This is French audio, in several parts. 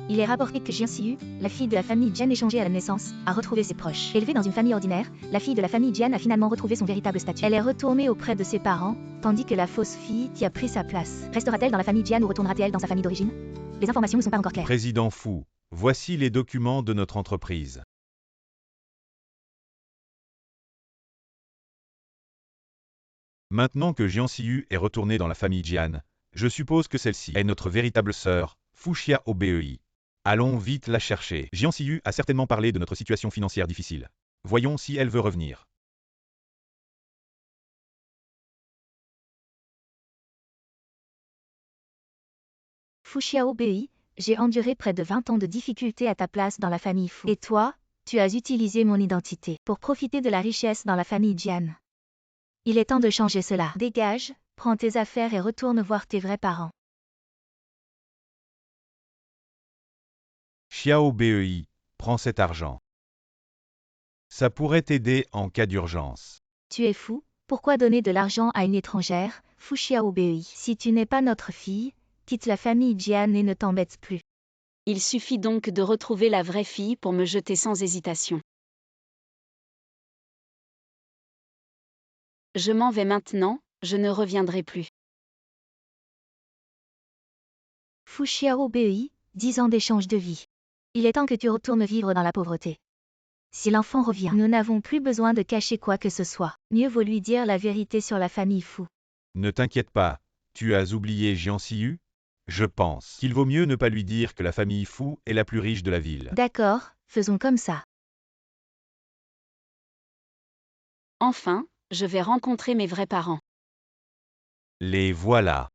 Il est rapporté que Jian Siyu, la fille de la famille Jian échangée à la naissance, a retrouvé ses proches. Élevée dans une famille ordinaire, la fille de la famille Jian a finalement retrouvé son véritable statut. Elle est retournée auprès de ses parents, tandis que la fausse fille qui a pris sa place. Restera-t-elle dans la famille Jian ou retournera-t-elle dans sa famille d'origine? Les informations ne sont pas encore claires. Président Fu, voici les documents de notre entreprise. Maintenant que Jian Siyu est retournée dans la famille Jian, je suppose que celle-ci est notre véritable sœur, Fu Xiaobei. Allons vite la chercher. Jian Siyu a certainement parlé de notre situation financière difficile. Voyons si elle veut revenir. Fu Xiaobei, j'ai enduré près de 20 ans de difficultés à ta place dans la famille Fu. Et toi, tu as utilisé mon identité pour profiter de la richesse dans la famille Jian. Il est temps de changer cela. Dégage, prends tes affaires et retourne voir tes vrais parents. Xiaobei, prends cet argent. Ça pourrait t'aider en cas d'urgence. Tu es fou, pourquoi donner de l'argent à une étrangère, Fu Xiaobei? Si tu n'es pas notre fille, quitte la famille Jian et ne t'embête plus. Il suffit donc de retrouver la vraie fille pour me jeter sans hésitation. Je m'en vais maintenant, je ne reviendrai plus. Fu Xiaobei, 10 ans d'échange de vie. Il est temps que tu retournes vivre dans la pauvreté. Si l'enfant revient, nous n'avons plus besoin de cacher quoi que ce soit. Mieux vaut lui dire la vérité sur la famille Fu. Ne t'inquiète pas, tu as oublié Jian Siyu? Je pense qu'il vaut mieux ne pas lui dire que la famille Fu est la plus riche de la ville. D'accord, faisons comme ça. Enfin, je vais rencontrer mes vrais parents. Les voilà.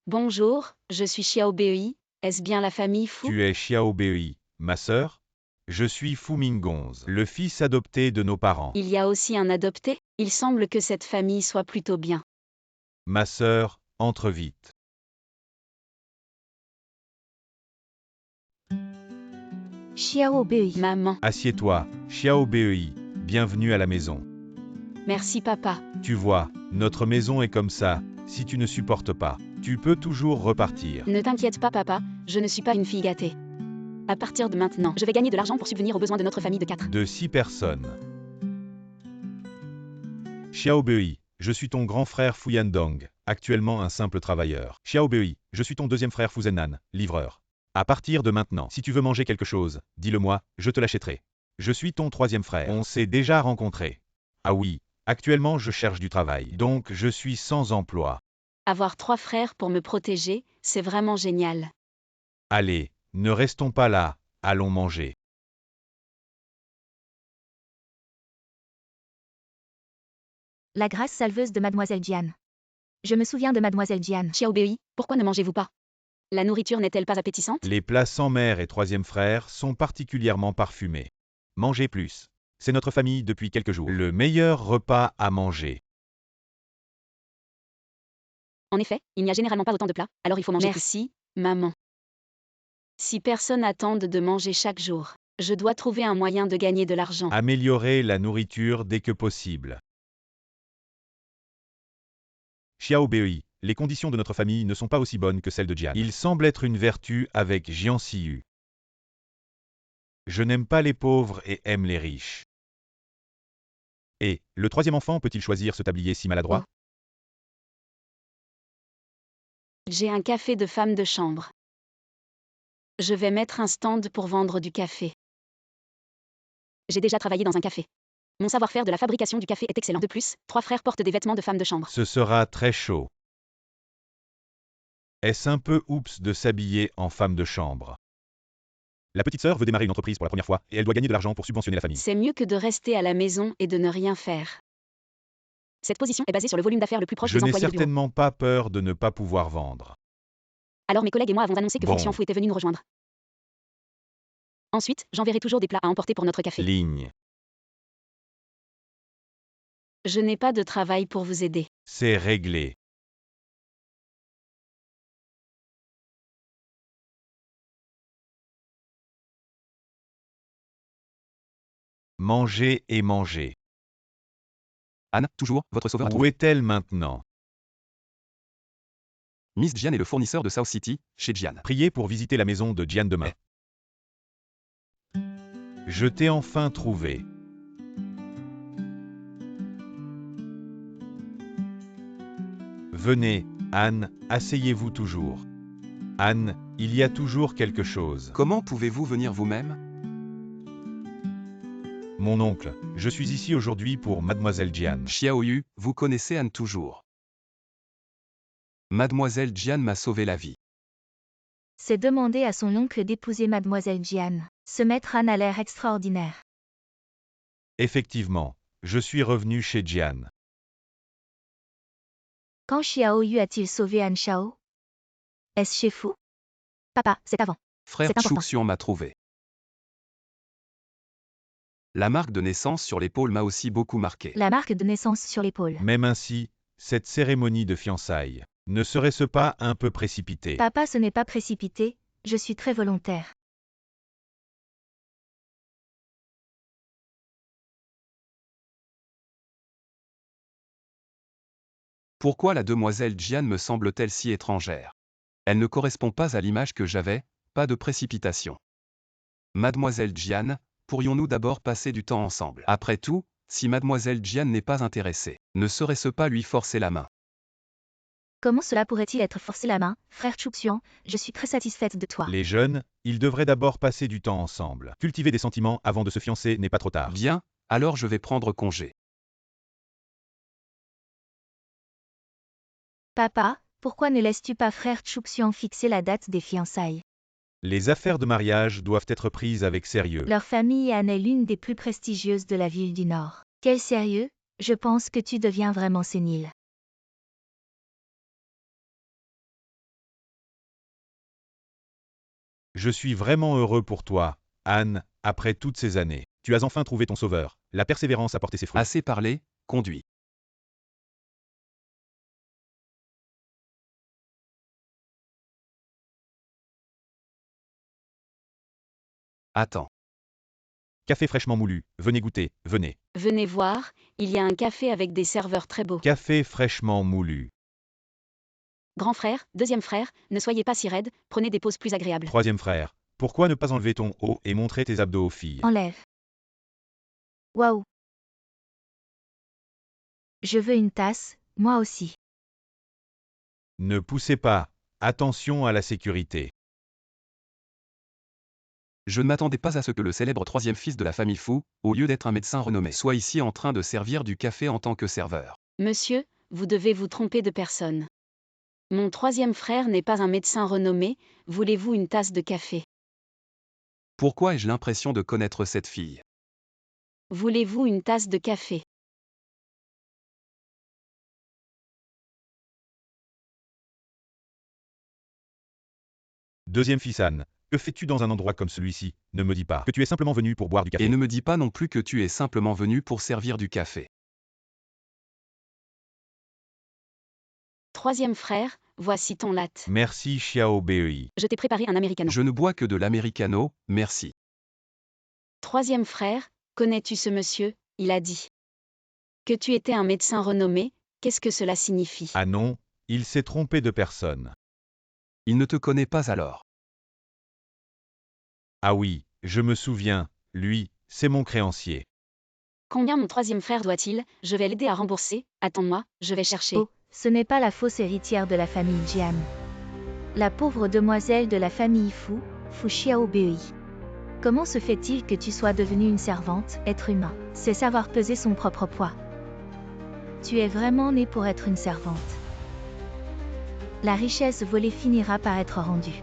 Bonjour, je suis Xiaobei, est-ce bien la famille Fu? Tu es Xiaobei, ma sœur? Je suis Fu Mingonze, le fils adopté de nos parents. Il y a aussi un adopté? Il semble que cette famille soit plutôt bien. Ma sœur, entre vite. Xiaobei. Maman. Assieds-toi, Xiaobei, bienvenue à la maison. Merci papa. Tu vois, notre maison est comme ça, si tu ne supportes pas, tu peux toujours repartir. Ne t'inquiète pas papa, je ne suis pas une fille gâtée. À partir de maintenant, je vais gagner de l'argent pour subvenir aux besoins de notre famille de 4. De 6 personnes. Xiaobei, je suis ton grand frère Fu Yandong, actuellement un simple travailleur. Xiaobei, je suis ton deuxième frère Fu Zenan, livreur. À partir de maintenant, si tu veux manger quelque chose, dis-le-moi, je te l'achèterai. Je suis ton troisième frère. On s'est déjà rencontrés. Ah oui, actuellement je cherche du travail, donc je suis sans emploi. Avoir 3 frères pour me protéger, c'est vraiment génial. Allez, ne restons pas là, allons manger. La grâce salveuse de Mademoiselle Jian. Je me souviens de Mademoiselle Jian. Xiaobei, pourquoi ne mangez-vous pas? La nourriture n'est-elle pas appétissante? Les plats sans mère et troisième frère sont particulièrement parfumés. Mangez plus. C'est notre famille depuis quelques jours. Le meilleur repas à manger. En effet, il n'y a généralement pas autant de plats, alors il faut manger. Merci, maman. Si personne attend de manger chaque jour, je dois trouver un moyen de gagner de l'argent. Améliorer la nourriture dès que possible. Xiaobei, les conditions de notre famille ne sont pas aussi bonnes que celles de Jian. Il semble être une vertu avec Jian Siyu. Je n'aime pas les pauvres et aime les riches. Et, le troisième enfant peut-il choisir ce tablier si maladroit? J'ai un café de femme de chambre. Je vais mettre un stand pour vendre du café. J'ai déjà travaillé dans un café. Mon savoir-faire de la fabrication du café est excellent. De plus, 3 frères portent des vêtements de femme de chambre. Ce sera très chaud. Est-ce un peu oups de s'habiller en femme de chambre? La petite sœur veut démarrer une entreprise pour la première fois et elle doit gagner de l'argent pour subventionner la famille. C'est mieux que de rester à la maison et de ne rien faire. Cette position est basée sur le volume d'affaires le plus proche Je des n'ai employés de bureau. certainement pas peur de ne pas pouvoir vendre. Alors mes collègues et moi avons annoncé que Bon. Xianfu était venu nous rejoindre. Ensuite, j'enverrai toujours des plats à emporter pour notre café. Ligne. Je n'ai pas de travail pour vous aider. C'est réglé. Manger et manger. Anne, toujours, votre sauveur a Où trouvé. est-elle maintenant? Miss Jian est le fournisseur de South City, chez Jian. Priez pour visiter la maison de Jian demain. Je t'ai enfin trouvé. Venez, Anne, asseyez-vous toujours. Anne, il y a toujours quelque chose. Comment pouvez-vous venir vous-même? Mon oncle, je suis ici aujourd'hui pour Mademoiselle Jian. Xiaoyu, vous connaissez Anne toujours. Mademoiselle Jian m'a sauvé la vie. C'est demander à son oncle d'épouser Mademoiselle Jian. Ce maître Anne a l'air extraordinaire. Effectivement, je suis revenu chez Jian. Quand Xiao Yu a-t-il sauvé Anne Shao? Est-ce chez Fu? Papa, c'est avant. Frère C'est important. Chuxian m'a trouvé. La marque de naissance sur l'épaule m'a aussi beaucoup marqué. La marque de naissance sur l'épaule. Même ainsi, cette cérémonie de fiançailles, ne serait-ce pas un peu précipité? Papa, ce n'est pas précipité, je suis très volontaire. Pourquoi la demoiselle Jian me semble-t-elle si étrangère? Elle ne correspond pas à l'image que j'avais, pas de précipitation. Mademoiselle Jian, pourrions-nous d'abord passer du temps ensemble? Après tout, si Mademoiselle Jian n'est pas intéressée, ne serait-ce pas lui forcer la main? Comment cela pourrait-il être forcer la main, frère Chuxian? Je suis très satisfaite de toi. Les jeunes, ils devraient d'abord passer du temps ensemble. Cultiver des sentiments avant de se fiancer n'est pas trop tard. Bien, alors je vais prendre congé. Papa, pourquoi ne laisses-tu pas frère Chuxian fixer la date des fiançailles? Les affaires de mariage doivent être prises avec sérieux. Leur famille Anne est l'une des plus prestigieuses de la ville du Nord. Quel sérieux? Je pense que tu deviens vraiment sénile. Je suis vraiment heureux pour toi, Anne, après toutes ces années. Tu as enfin trouvé ton sauveur. La persévérance a porté ses fruits. Assez parlé, conduis. Attends. Café fraîchement moulu, venez goûter, venez. Venez voir, il y a un café avec des serveurs très beaux. Café fraîchement moulu. Grand frère, deuxième frère, ne soyez pas si raide, prenez des pauses plus agréables. Troisième frère, pourquoi ne pas enlever ton haut et montrer tes abdos aux filles? Enlève. Waouh. Je veux une tasse, moi aussi. Ne poussez pas, attention à la sécurité. Je ne m'attendais pas à ce que le célèbre troisième fils de la famille Fu, au lieu d'être un médecin renommé, soit ici en train de servir du café en tant que serveur. Monsieur, vous devez vous tromper de personne. Mon troisième frère n'est pas un médecin renommé, voulez-vous une tasse de café? Pourquoi ai-je l'impression de connaître cette fille? Voulez-vous une tasse de café? Deuxième fils Anne, que fais-tu dans un endroit comme celui-ci? Ne me dis pas que tu es simplement venu pour boire du café. Et ne me dis pas non plus que tu es simplement venu pour servir du café. Troisième frère, voici ton latte. Merci Xiao Bei. Je t'ai préparé un americano. Je ne bois que de l'americano, merci. Troisième frère, connais-tu ce monsieur? Il a dit que tu étais un médecin renommé, qu'est-ce que cela signifie? Ah non, il s'est trompé de personne. Il ne te connaît pas alors. Ah oui, je me souviens, lui, c'est mon créancier. Combien mon troisième frère doit-il? Je vais l'aider à rembourser, attends-moi, je vais chercher. Oh, ce n'est pas la fausse héritière de la famille Jian. La pauvre demoiselle de la famille Fu, Fu Xiaobei. Comment se fait-il que tu sois devenue une servante, être humain? C'est savoir peser son propre poids. Tu es vraiment né pour être une servante. La richesse volée finira par être rendue.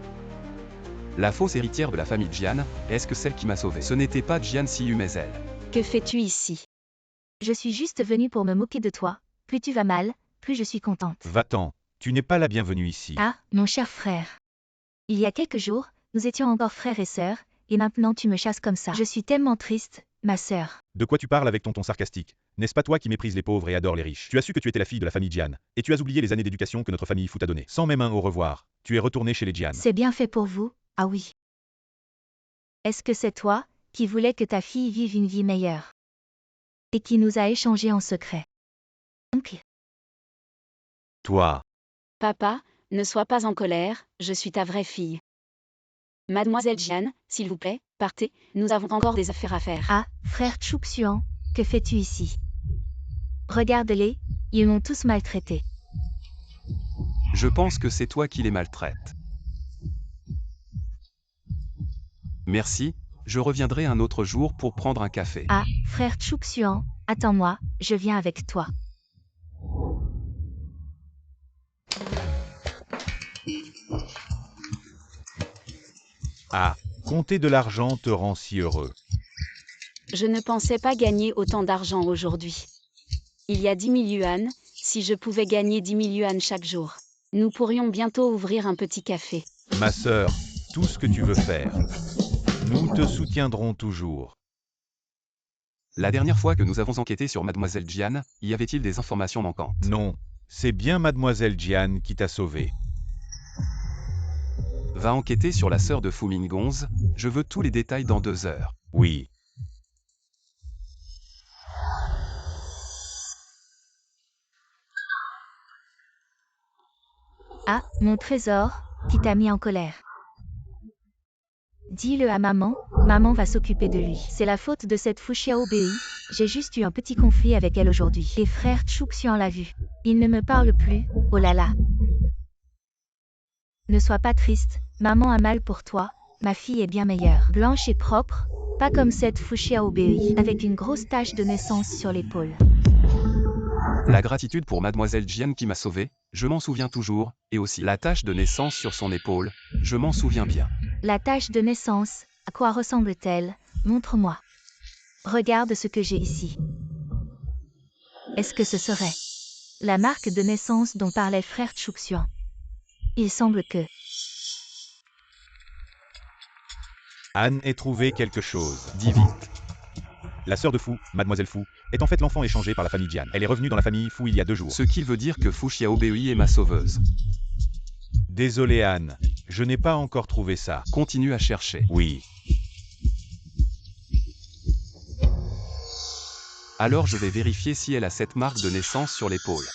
La fausse héritière de la famille Jian, est-ce que celle qui m'a sauvé? Ce n'était pas Jian Siyu mais elle. Que fais-tu ici? Je suis juste venue pour me moquer de toi. Plus tu vas mal, plus je suis contente. Va-t'en, tu n'es pas la bienvenue ici. Ah, mon cher frère. Il y a quelques jours, nous étions encore frères et sœurs, et maintenant tu me chasses comme ça. Je suis tellement triste, ma sœur. De quoi tu parles avec ton ton sarcastique? N'est-ce pas toi qui méprises les pauvres et adore les riches? Tu as su que tu étais la fille de la famille Jian, et tu as oublié les années d'éducation que notre famille Fu t'a données. Sans même un au revoir, tu es retourné chez les Jian. C'est bien fait pour vous, ah oui. Est-ce que c'est toi, qui voulais que ta fille vive une vie meilleure? Et qui nous a échangés en secret? Oncle. Toi, Papa, Ne sois pas en colère, je suis ta vraie fille. Mademoiselle Jian, s'il vous plaît, partez, nous avons encore des affaires à faire. Ah, frère Chouxian, que fais-tu ici? Regarde-les, ils m'ont tous maltraité. Je pense que c'est toi qui les maltraites. Merci, je reviendrai un autre jour pour prendre un café. Ah, frère Chouxian, attends-moi, je viens avec toi. Ah, compter de l'argent te rend si heureux. Je ne pensais pas gagner autant d'argent aujourd'hui. Il y a 10 000 yuan, si je pouvais gagner 10 000 yuan chaque jour. Nous pourrions bientôt ouvrir un petit café. Ma sœur, tout ce que tu veux faire. Nous te soutiendrons toujours. La dernière fois que nous avons enquêté sur Mademoiselle Jian, y avait-il des informations manquantes? Non, c'est bien Mademoiselle Jian qui t'a sauvé. Va enquêter sur la sœur de Fu Mingonz, je veux tous les détails dans 2 heures. Oui. Ah, mon trésor, qui t'a mis en colère. Dis-le à maman, maman va s'occuper de lui. C'est la faute de cette Fu Xiaobei, j'ai juste eu un petit conflit avec elle aujourd'hui. Et frère Chouxian l'a vu. Il ne me parle plus, oh là là. Ne sois pas triste, maman a mal pour toi, ma fille est bien meilleure. Blanche et propre, pas comme cette Fu Xiaobei, avec une grosse tache de naissance sur l'épaule. La gratitude pour Mademoiselle Jian qui m'a sauvé, je m'en souviens toujours, et aussi la tache de naissance sur son épaule, je m'en souviens bien. La tache de naissance, à quoi ressemble-t-elle? Montre-moi. Regarde ce que j'ai ici. Est-ce que ce serait la marque de naissance dont parlait frère Chouxian? Il semble que... Anne ait trouvé quelque chose. Dis vite. La sœur de Fu, Mademoiselle Fu, est en fait l'enfant échangé par la famille Jian. Elle est revenue dans la famille Fu il y a 2 jours. Ce qui veut dire que Fu Xiaobei est ma sauveuse. Désolé Anne, je n'ai pas encore trouvé ça. Continue à chercher. Oui. Alors je vais vérifier si elle a cette marque de naissance sur l'épaule.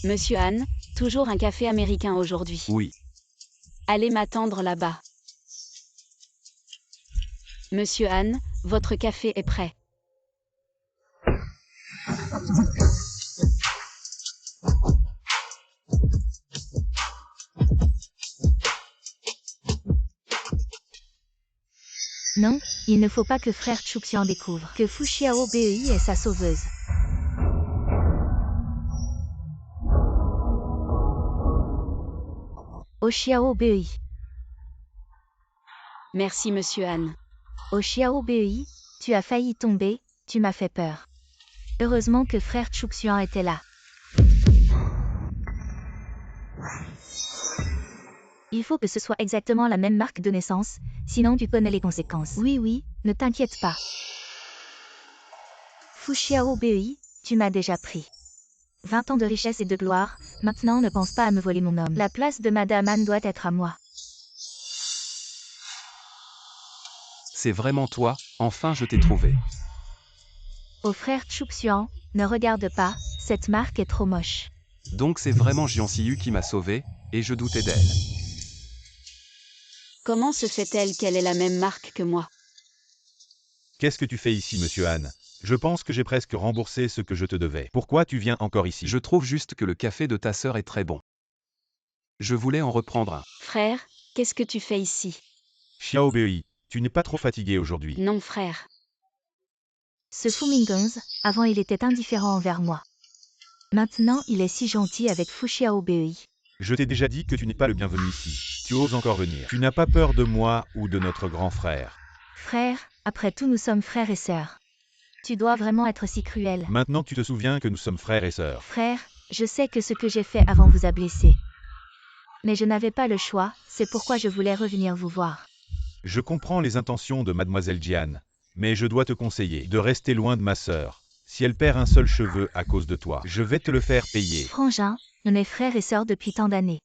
Monsieur Han, toujours un café américain aujourd'hui. Oui. Allez m'attendre là-bas. Monsieur Han, votre café est prêt. Non, il ne faut pas que frère Chouxian découvre que Fu Xiaobei est sa sauveuse. Oh Xiaobei. Merci Monsieur Han. Oh Xiaobei, tu as failli tomber, tu m'as fait peur. Heureusement que frère Chouxian était là. Il faut que ce soit exactement la même marque de naissance, sinon tu connais les conséquences. Oui, oui, ne t'inquiète pas. Fu Xiaobei, tu m'as déjà pris. 20 ans de richesse et de gloire, maintenant ne pense pas à me voler mon homme. La place de Madame Anne doit être à moi. C'est vraiment toi, enfin je t'ai trouvé. Au frère Chouxian, ne regarde pas, cette marque est trop moche. Donc c'est vraiment Jian Xiyu qui m'a sauvé, et je doutais d'elle. Comment se fait-elle qu'elle ait la même marque que moi? Qu'est-ce que tu fais ici, monsieur Han? Je pense que j'ai presque remboursé ce que je te devais. Pourquoi tu viens encore ici? Je trouve juste que le café de ta sœur est très bon. Je voulais en reprendre un. Frère, qu'est-ce que tu fais ici? Xiaobei, tu n'es pas trop fatigué aujourd'hui? Non frère. Ce Fu Mingonz, avant il était indifférent envers moi. Maintenant il est si gentil avec Fu Xiaobei. Je t'ai déjà dit que tu n'es pas le bienvenu ici. Tu oses encore venir. Tu n'as pas peur de moi ou de notre grand frère. Frère, après tout nous sommes frères et sœurs. Tu dois vraiment être si cruel. Maintenant tu te souviens que nous sommes frères et sœurs. Frère, je sais que ce que j'ai fait avant vous a blessé. Mais je n'avais pas le choix, c'est pourquoi je voulais revenir vous voir. Je comprends les intentions de Mademoiselle Jian, mais je dois te conseiller de rester loin de ma sœur. Si elle perd un seul cheveu à cause de toi, je vais te le faire payer. Frangin, on est frères et sœurs depuis tant d'années.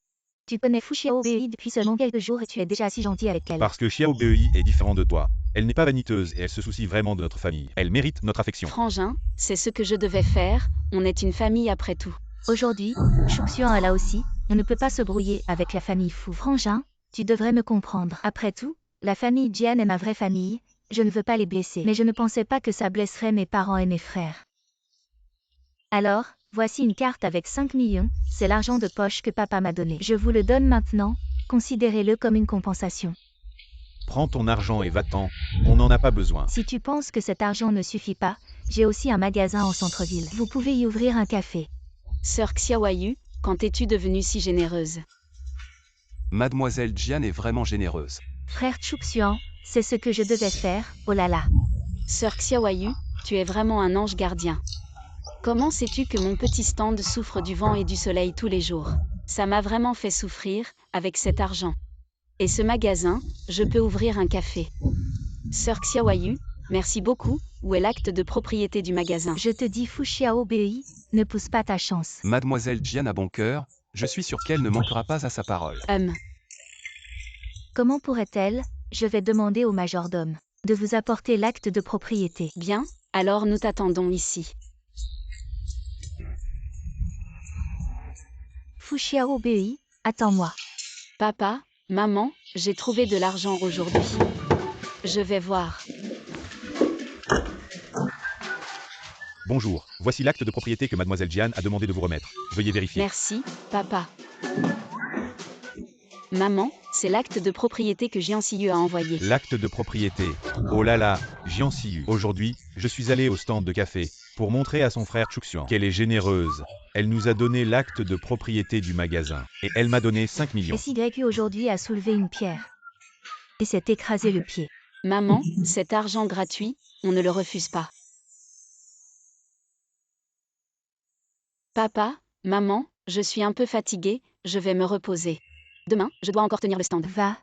Tu connais Fu Xiaobei depuis seulement quelques jours et tu es déjà si gentil avec elle. Parce que Xiaobei est différent de toi. Elle n'est pas vaniteuse et elle se soucie vraiment de notre famille. Elle mérite notre affection. Frangin, c'est ce que je devais faire, on est une famille après tout. Aujourd'hui, Chuxian est là aussi, on ne peut pas se brouiller avec la famille Fu. Frangin, tu devrais me comprendre. Après tout, la famille Jian est ma vraie famille, je ne veux pas les blesser. Mais je ne pensais pas que ça blesserait mes parents et mes frères. Alors, voici une carte avec 5 millions, c'est l'argent de poche que papa m'a donné. Je vous le donne maintenant, considérez-le comme une compensation. Prends ton argent et va-t'en, on n'en a pas besoin. Si tu penses que cet argent ne suffit pas, j'ai aussi un magasin en centre-ville. Vous pouvez y ouvrir un café. Sœur Xiaoyu, quand es-tu devenue si généreuse? Mademoiselle Jian est vraiment généreuse. Frère Chuxian, c'est ce que je devais faire, oh là là. Sœur Xiaoyu, tu es vraiment un ange gardien. Comment sais-tu que mon petit stand souffre du vent et du soleil tous les jours? Ça m'a vraiment fait souffrir, avec cet argent. Et ce magasin, je peux ouvrir un café. Sœur Xiaoyu, merci beaucoup, où est l'acte de propriété du magasin? Je te dis Fu Xiaobei, ne pousse pas ta chance. Mademoiselle Jian a bon cœur, je suis sûr qu'elle ne manquera pas à sa parole. Comment pourrait-elle? Je vais demander au majordome de vous apporter l'acte de propriété. Bien, alors nous t'attendons ici. Fu Xiaobei, attends-moi. Papa, maman, j'ai trouvé de l'argent aujourd'hui. Je vais voir. Bonjour, voici l'acte de propriété que Mademoiselle Jian a demandé de vous remettre. Veuillez vérifier. Merci, papa. Maman, c'est l'acte de propriété que Jian Siyu a envoyé. L'acte de propriété. Oh là là, Jian Siyu. Aujourd'hui, je suis allé au stand de café pour montrer à son frère Chuxian qu'elle est généreuse. Elle nous a donné l'acte de propriété du magasin et elle m'a donné 5 millions. SYU aujourd'hui a soulevé une pierre et s'est écrasé le pied. Maman, cet argent gratuit, on ne le refuse pas. Papa, maman, je suis un peu fatiguée, je vais me reposer. Demain, je dois encore tenir le stand. Va.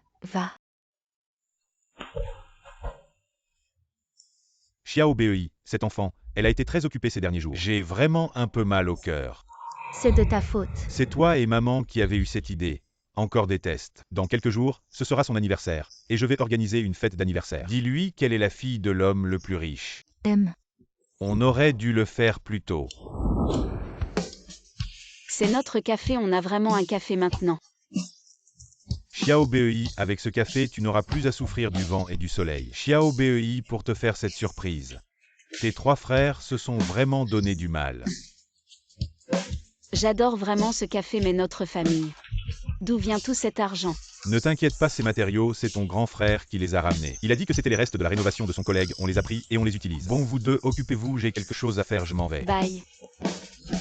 Xiaobei, cet enfant, elle a été très occupée ces derniers jours. J'ai vraiment un peu mal au cœur. C'est de ta faute. C'est toi et maman qui avez eu cette idée. Encore des tests. Dans quelques jours, ce sera son anniversaire, et je vais organiser une fête d'anniversaire. Dis-lui qu'elle est la fille de l'homme le plus riche. On aurait dû le faire plus tôt. C'est notre café, on a vraiment un café maintenant. Xiaobei, avec ce café, tu n'auras plus à souffrir du vent et du soleil. Xiaobei, pour te faire cette surprise. Tes 3 frères se sont vraiment donné du mal. J'adore vraiment ce café, mais notre famille. D'où vient tout cet argent? Ne t'inquiète pas, ces matériaux, c'est ton grand frère qui les a ramenés. Il a dit que c'était les restes de la rénovation de son collègue, on les a pris et on les utilise. Bon, vous deux, occupez-vous, j'ai quelque chose à faire, je m'en vais. Bye.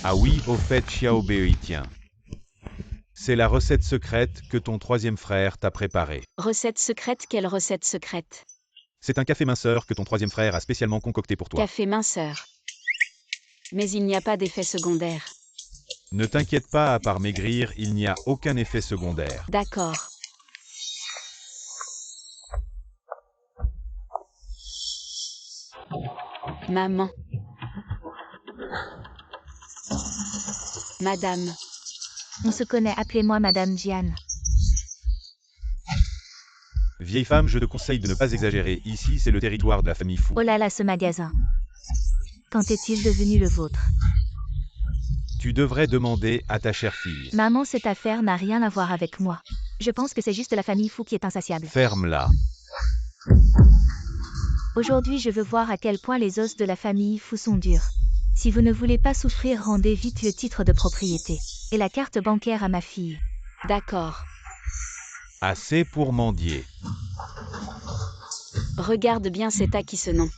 Ah oui, au fait, Xiaobei, tiens. C'est la recette secrète que ton 3e frère t'a préparée. Recette secrète? Quelle recette secrète? C'est un café minceur que ton 3e frère a spécialement concocté pour toi. Café minceur. Mais il n'y a pas d'effet secondaire. Ne t'inquiète pas, à part maigrir, il n'y a aucun effet secondaire. D'accord. Maman. Madame. On se connaît, appelez-moi Madame Jian. Vieille femme, je te conseille de ne pas exagérer. Ici, c'est le territoire de la famille Fu. Oh là là, ce magasin. Quand est-il devenu le vôtre? Tu devrais demander à ta chère fille. Maman, cette affaire n'a rien à voir avec moi. Je pense que c'est juste la famille Fu qui est insatiable. Ferme-la. Aujourd'hui, je veux voir à quel point les os de la famille Fu sont durs. Si vous ne voulez pas souffrir, rendez vite le titre de propriété et la carte bancaire à ma fille. D'accord. Assez pour mendier. Regarde bien, c'est à qui ce nom?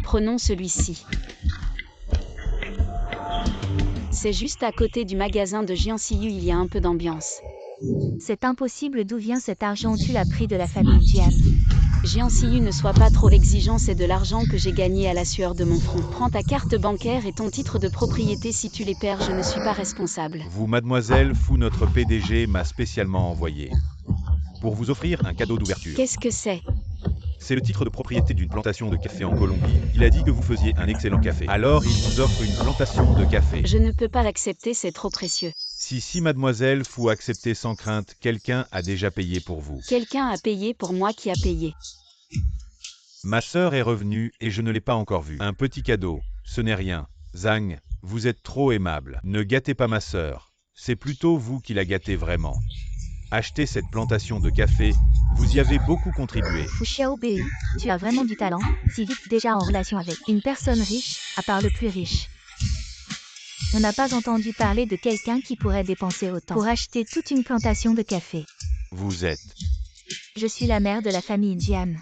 Prenons celui-ci. C'est juste à côté du magasin de Jian Siyu, il y a un peu d'ambiance. C'est impossible, d'où vient cet argent? Tu l'as pris de la famille Jian. Jian Siyu, ne sois pas trop exigeant, c'est de l'argent que j'ai gagné à la sueur de mon front. Prends ta carte bancaire et ton titre de propriété, si tu les perds, je ne suis pas responsable. Vous, mademoiselle Fu, notre PDG m'a spécialement envoyé pour vous offrir un cadeau d'ouverture. Qu'est-ce que c'est? C'est le titre de propriété d'une plantation de café en Colombie. Il a dit que vous faisiez un excellent café. Alors il vous offre une plantation de café. Je ne peux pas l'accepter, c'est trop précieux. Si mademoiselle Fu acceptez sans crainte, quelqu'un a déjà payé pour vous. Quelqu'un a payé pour moi qui a payé. Ma sœur est revenue et je ne l'ai pas encore vue. Un petit cadeau, ce n'est rien. Zhang, vous êtes trop aimable. Ne gâtez pas ma sœur. C'est plutôt vous qui la gâtez vraiment. Achetez cette plantation de café, vous y avez beaucoup contribué. Fu Xiaobei, tu as vraiment du talent, si vite déjà en relation avec une personne riche, à part le plus riche. On n'a pas entendu parler de quelqu'un qui pourrait dépenser autant pour acheter toute une plantation de café. Vous êtes. Je suis la mère de la famille Jian.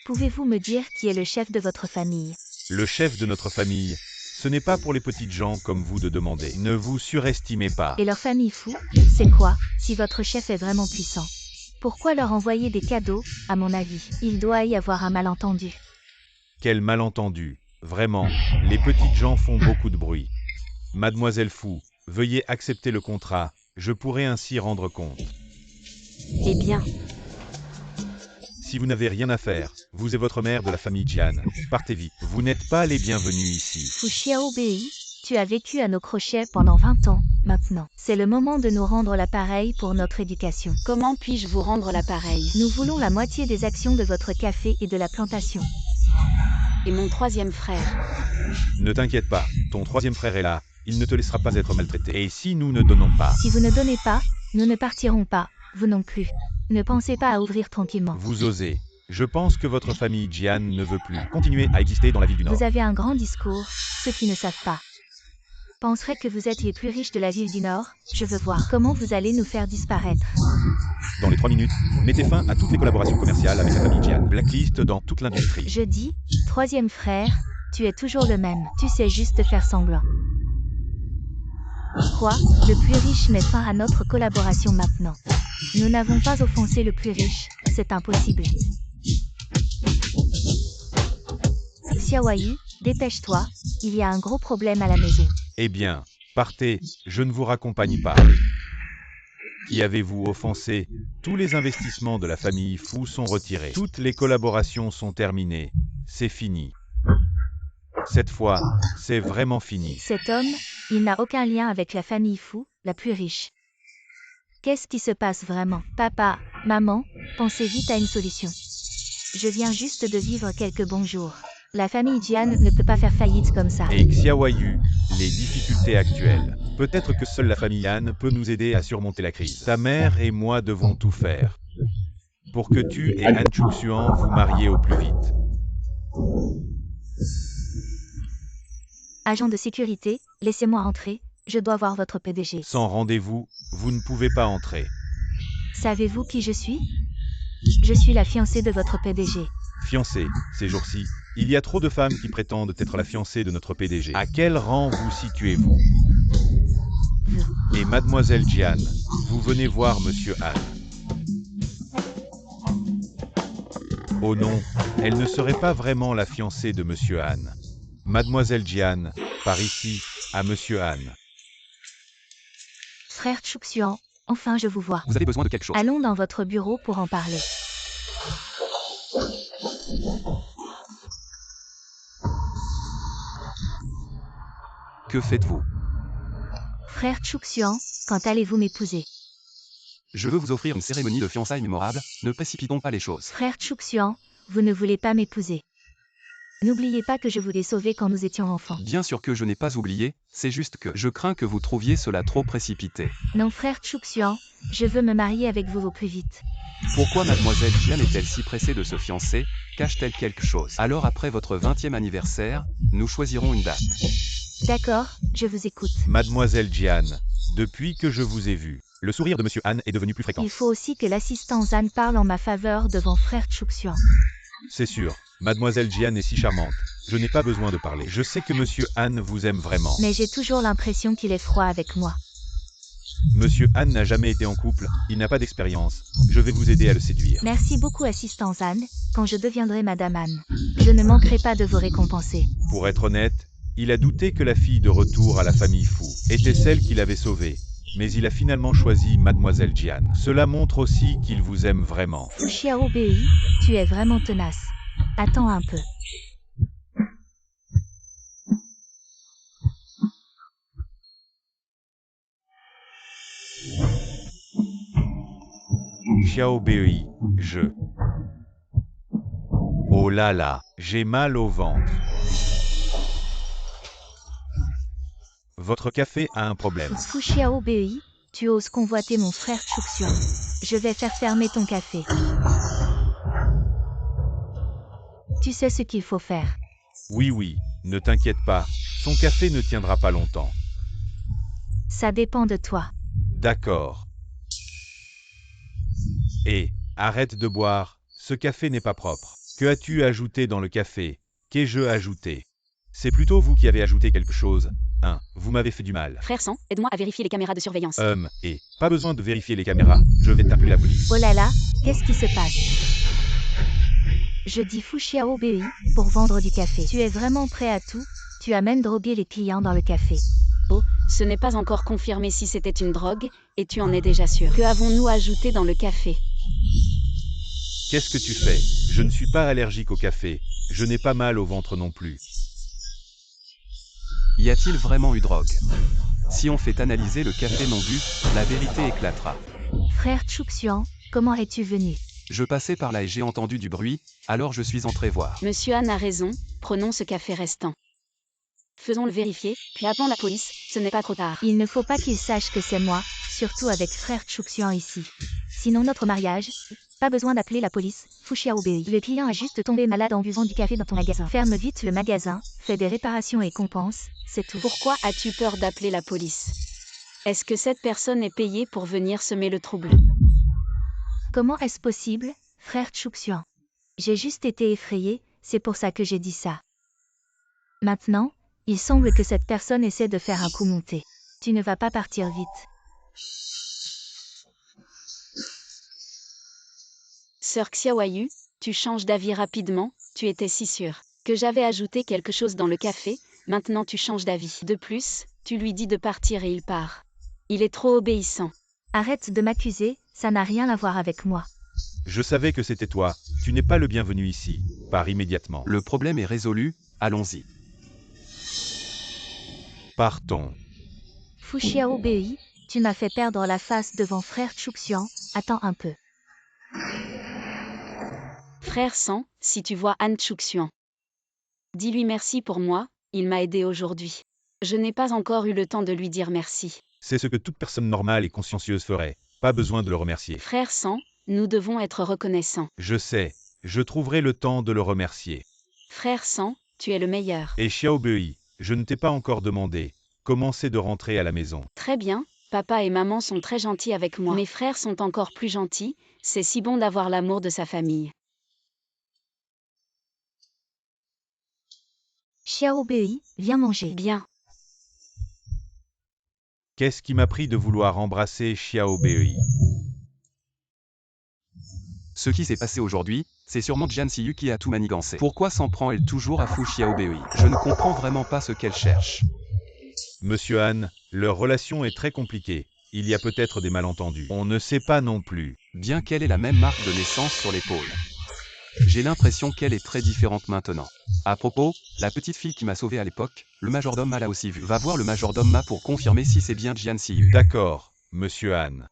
Pouvez-vous me dire qui est le chef de votre famille? Le chef de notre famille. Ce n'est pas pour les petites gens comme vous de demander. Ne vous surestimez pas. Et leur famille Fu, c'est quoi, si votre chef est vraiment puissant? Pourquoi leur envoyer des cadeaux? À mon avis, il doit y avoir un malentendu. Quel malentendu. Vraiment, les petites gens font beaucoup de bruit. Mademoiselle Fu, veuillez accepter le contrat, je pourrai ainsi rendre compte. Eh bien, Si vous n'avez rien à faire, vous et votre mère de la famille Jian, partez vite. Vous n'êtes pas les bienvenus ici. Fu Xiaobei, tu as vécu à nos crochets pendant 20 ans, maintenant. C'est le moment de nous rendre l'appareil pour notre éducation. comment puis-je vous rendre l'appareil? Nous voulons la moitié des actions de votre café et de la plantation. Et mon troisième frère? Ne t'inquiète pas, ton troisième frère est là, il ne te laissera pas être maltraité. Et si nous ne donnons pas, Si vous ne donnez pas, nous ne partirons pas, vous non plus. Ne pensez pas à ouvrir tranquillement. vous osez. Je pense que votre famille Jian ne veut plus continuer à exister dans la ville du Nord. Vous avez un grand discours, ceux qui ne savent pas penseraient que vous êtes les plus riches de la ville du Nord. Je veux voir comment vous allez nous faire disparaître. Dans les 3 minutes, mettez fin à toutes les collaborations commerciales avec la famille Jian. Blacklist dans toute l'industrie. Je dis, troisième frère, tu es toujours le même. Tu sais juste faire semblant. Quoi? Le plus riche met fin à notre collaboration maintenant. Nous n'avons pas offensé le plus riche, c'est impossible. Xiaoyu, dépêche-toi, il y a un gros problème à la maison. Eh bien, partez, je ne vous raccompagne pas. Qui avez-vous offensé? Tous les investissements de la famille Fu sont retirés. Toutes les collaborations sont terminées. C'est fini. Cette fois, c'est vraiment fini. Cet homme, il n'a aucun lien avec la famille Fu, la plus riche. Qu'est-ce qui se passe vraiment? Papa, maman, pensez vite à une solution. Je viens juste de vivre quelques bons jours. La famille Jian ne peut pas faire faillite comme ça. Et Xiaoyu, les difficultés actuelles. Peut-être que seule la famille Han peut nous aider à surmonter la crise. Ta mère et moi devons tout faire pour que tu et Han Chuxian vous mariez au plus vite. Agent de sécurité, laissez-moi entrer, je dois voir votre PDG. Sans rendez-vous, vous ne pouvez pas entrer. Savez-vous qui je suis? Je suis la fiancée de votre PDG. Fiancée, ces jours-ci, il y a trop de femmes qui prétendent être la fiancée de notre PDG. À quel rang vous situez-vous? Et mademoiselle Jian, vous venez voir monsieur Han. Oh non, elle ne serait pas vraiment la fiancée de monsieur Han. Mademoiselle Jian, par ici, à monsieur Han. Frère Chuxian, enfin je vous vois. Vous avez besoin de quelque chose. Allons dans votre bureau pour en parler. Que faites-vous? Frère Chuxian, quand allez-vous m'épouser? Je veux vous offrir une cérémonie de fiançailles mémorable, ne précipitons pas les choses. Frère Chuxian, vous ne voulez pas m'épouser. N'oubliez pas que je vous ai sauvé quand nous étions enfants. Bien sûr que je n'ai pas oublié, c'est juste que je crains que vous trouviez cela trop précipité. Non frère Chuxian, je veux me marier avec vous au plus vite. Pourquoi mademoiselle Jian est-elle si pressée de se fiancer? Cache-t-elle quelque chose? Alors après votre 20e anniversaire, nous choisirons une date. D'accord, je vous écoute. Mademoiselle Jian, depuis que je vous ai vu, le sourire de monsieur Han est devenu plus fréquent. Il faut aussi que l'assistant Zan parle en ma faveur devant frère Chuxian. C'est sûr, mademoiselle Jian est si charmante. Je n'ai pas besoin de parler. Je sais que monsieur Han vous aime vraiment. Mais j'ai toujours l'impression qu'il est froid avec moi. Monsieur Han n'a jamais été en couple, il n'a pas d'expérience. Je vais vous aider à le séduire. Merci beaucoup assistant Zan, quand je deviendrai Madame Han. Je ne manquerai pas de vous récompenser. Pour être honnête, il a douté que la fille de retour à la famille Fu était celle qu'il avait sauvée. Mais il a finalement choisi mademoiselle Jian. Cela montre aussi qu'il vous aime vraiment. Fu Xiaobei, tu es vraiment tenace. Attends un peu. Xiaobei, Oh là là, j'ai mal au ventre. Votre café a un problème. Fu Xiaobei, tu oses convoiter mon frère Chuxian. Je vais faire fermer ton café. Tu sais ce qu'il faut faire. Oui, ne t'inquiète pas, son café ne tiendra pas longtemps. Ça dépend de toi. D'accord. Et, arrête de boire, ce café n'est pas propre. Que as-tu ajouté dans le café? Qu'ai-je ajouté? C'est plutôt vous qui avez ajouté quelque chose. Vous m'avez fait du mal. Frère Sang, aide-moi à vérifier les caméras de surveillance. Pas besoin de vérifier les caméras, je vais t'appeler la police. Oh là là, qu'est-ce qui se passe? Je dis Fu Xiaobei, pour vendre du café. Tu es vraiment prêt à tout? Tu as même drogué les clients dans le café. Oh, ce n'est pas encore confirmé si c'était une drogue, et tu en es déjà sûr. Que avons-nous ajouté dans le café? Qu'est-ce que tu fais? Je ne suis pas allergique au café, je n'ai pas mal au ventre non plus. Y a-t-il vraiment eu drogue? Si on fait analyser le café non bu, la vérité éclatera. Frère Chuxian, comment es-tu venu? Je passais par là et j'ai entendu du bruit, alors je suis entré voir. Monsieur Han a raison, prenons ce café restant. Faisons-le vérifier, puis appelons la police, ce n'est pas trop tard. Il ne faut pas qu'il sache que c'est moi, surtout avec frère Chuxian ici. Sinon notre mariage, pas besoin d'appeler la police, Fu Xiaobei. Le client a juste tombé malade en buvant du café dans ton magasin. Ferme vite le magasin, fais des réparations et compense, c'est tout. Pourquoi as-tu peur d'appeler la police? Est-ce que cette personne est payée pour venir semer le trouble? Comment est-ce possible, frère Chuxian? J'ai juste été effrayé, c'est pour ça que j'ai dit ça. Maintenant, il semble que cette personne essaie de faire un coup monté. Tu ne vas pas partir vite. Sœur Xiaoyu, tu changes d'avis rapidement, tu étais si sûre que j'avais ajouté quelque chose dans le café, maintenant tu changes d'avis. De plus, tu lui dis de partir et il part. Il est trop obéissant. Arrête de m'accuser, ça n'a rien à voir avec moi. Je savais que c'était toi, tu n'es pas le bienvenu ici. Pars immédiatement. Le problème est résolu, allons-y. Partons. Fu Xiaobei, tu m'as fait perdre la face devant frère Chuxian, attends un peu. Frère Sang, si tu vois Han Chuxian, dis-lui merci pour moi, il m'a aidé aujourd'hui. Je n'ai pas encore eu le temps de lui dire merci. C'est ce que toute personne normale et consciencieuse ferait. Pas besoin de le remercier. Frère Sang, nous devons être reconnaissants. Je sais, je trouverai le temps de le remercier. Frère Sang, tu es le meilleur. Et Xiaobei, je ne t'ai pas encore demandé. Comment c'est de rentrer à la maison? Très bien, papa et maman sont très gentils avec moi. Mes frères sont encore plus gentils, c'est si bon d'avoir l'amour de sa famille. Xiaobei, viens manger. Bien. Qu'est-ce qui m'a pris de vouloir embrasser Xiaobei? Ce qui s'est passé aujourd'hui, c'est sûrement Jian Siyu qui a tout manigancé. Pourquoi s'en prend-elle toujours à Fu Xiaobei? Je ne comprends vraiment pas ce qu'elle cherche. Monsieur Han, leur relation est très compliquée. Il y a peut-être des malentendus. On ne sait pas non plus. Bien qu'elle ait la même marque de naissance sur l'épaule. J'ai l'impression qu'elle est très différente maintenant. À propos, la petite fille qui m'a sauvé à l'époque, le majordome Ma l'a aussi vue. Va voir le majordome Ma pour confirmer si c'est bien Jian Siyu. D'accord, Monsieur Han.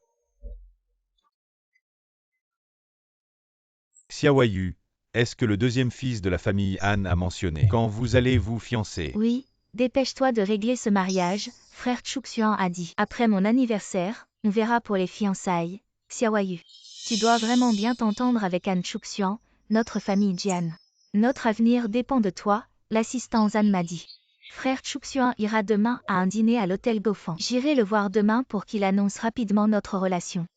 Xiaoyu, est-ce que le deuxième fils de la famille Han a mentionné quand vous allez vous fiancer? Oui, dépêche-toi de régler ce mariage, frère Chuxian a dit. Après mon anniversaire, on verra pour les fiançailles, Xiaoyu. Tu dois vraiment bien t'entendre avec Han Chuxian, notre famille Jian. Notre avenir dépend de toi, l'assistant Zan m'a dit. Frère Chuxian ira demain à un dîner à l'hôtel Gofan. J'irai le voir demain pour qu'il annonce rapidement notre relation.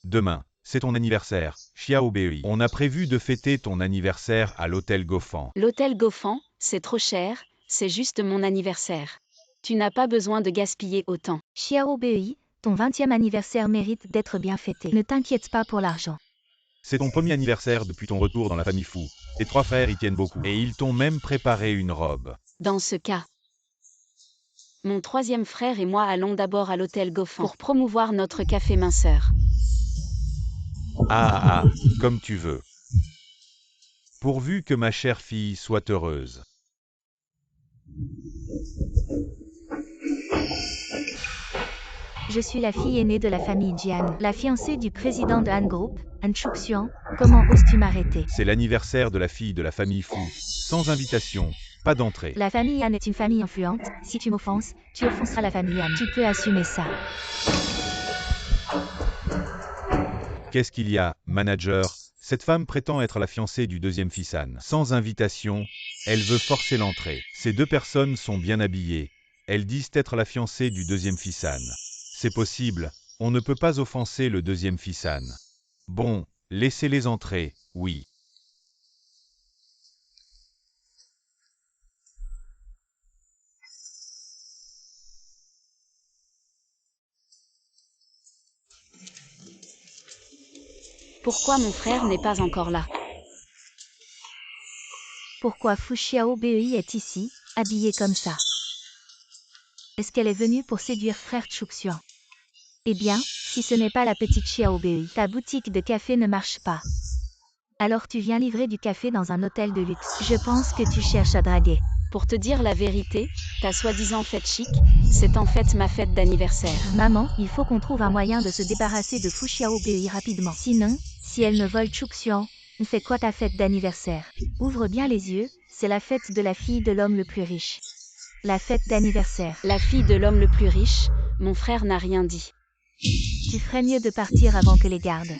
Demain, c'est ton anniversaire, Xiaobei. On a prévu de fêter ton anniversaire à l'hôtel Gofan. L'hôtel Gofan, c'est trop cher, c'est juste mon anniversaire. Tu n'as pas besoin de gaspiller autant. Xiaobei, ton 20e anniversaire mérite d'être bien fêté. Ne t'inquiète pas pour l'argent. C'est ton premier anniversaire depuis ton retour dans la famille Fu. Tes 3 frères y tiennent beaucoup. Et ils t'ont même préparé une robe. Dans ce cas, mon 3e frère et moi allons d'abord à l'hôtel Gofan pour promouvoir notre café minceur. Comme tu veux. Pourvu que ma chère fille soit heureuse. Je suis la fille aînée de la famille Jian, la fiancée du président de Han Group, Han Chuxian. Comment oses-tu m'arrêter? C'est l'anniversaire de la fille de la famille Fu. Sans invitation, pas d'entrée. La famille Han est une famille influente. Si tu m'offenses, tu offenseras la famille Han. Tu peux assumer ça. Qu'est-ce qu'il y a, manager? Cette femme prétend être la fiancée du deuxième fils Han. Sans invitation, elle veut forcer l'entrée. Ces deux personnes sont bien habillées. Elles disent être la fiancée du deuxième fils Han. C'est possible, on ne peut pas offenser le deuxième fils Han. Bon, laissez-les entrer, oui. Pourquoi mon frère n'est pas encore là? Pourquoi Fu Xiaobei est ici, habillée comme ça? Est-ce qu'elle est venue pour séduire frère Chuxian? Eh bien, si ce n'est pas la petite Xiaobei, ta boutique de café ne marche pas. Alors tu viens livrer du café dans un hôtel de luxe. Je pense que tu cherches à draguer. Pour te dire la vérité, ta soi-disant fête chic, c'est en fait ma fête d'anniversaire. Maman, il faut qu'on trouve un moyen de se débarrasser de Fu Xiaobei rapidement. Sinon, si elle me vole Chuxian, on fait quoi ta fête d'anniversaire? Ouvre bien les yeux, c'est la fête de la fille de l'homme le plus riche. La fête d'anniversaire. La fille de l'homme le plus riche, mon frère n'a rien dit. Tu ferais mieux de partir avant que les gardes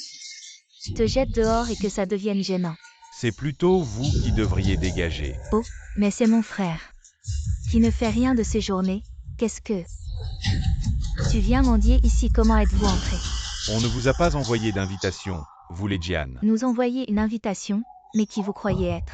te jettent dehors et que ça devienne gênant. C'est plutôt vous qui devriez dégager. Oh, mais c'est mon frère. Qui ne fait rien de ses journées. Qu'est-ce que... Tu viens mendier ici, comment êtes-vous entré? On ne vous a pas envoyé d'invitation, vous les Jian. Nous envoyer une invitation, mais qui vous croyez être?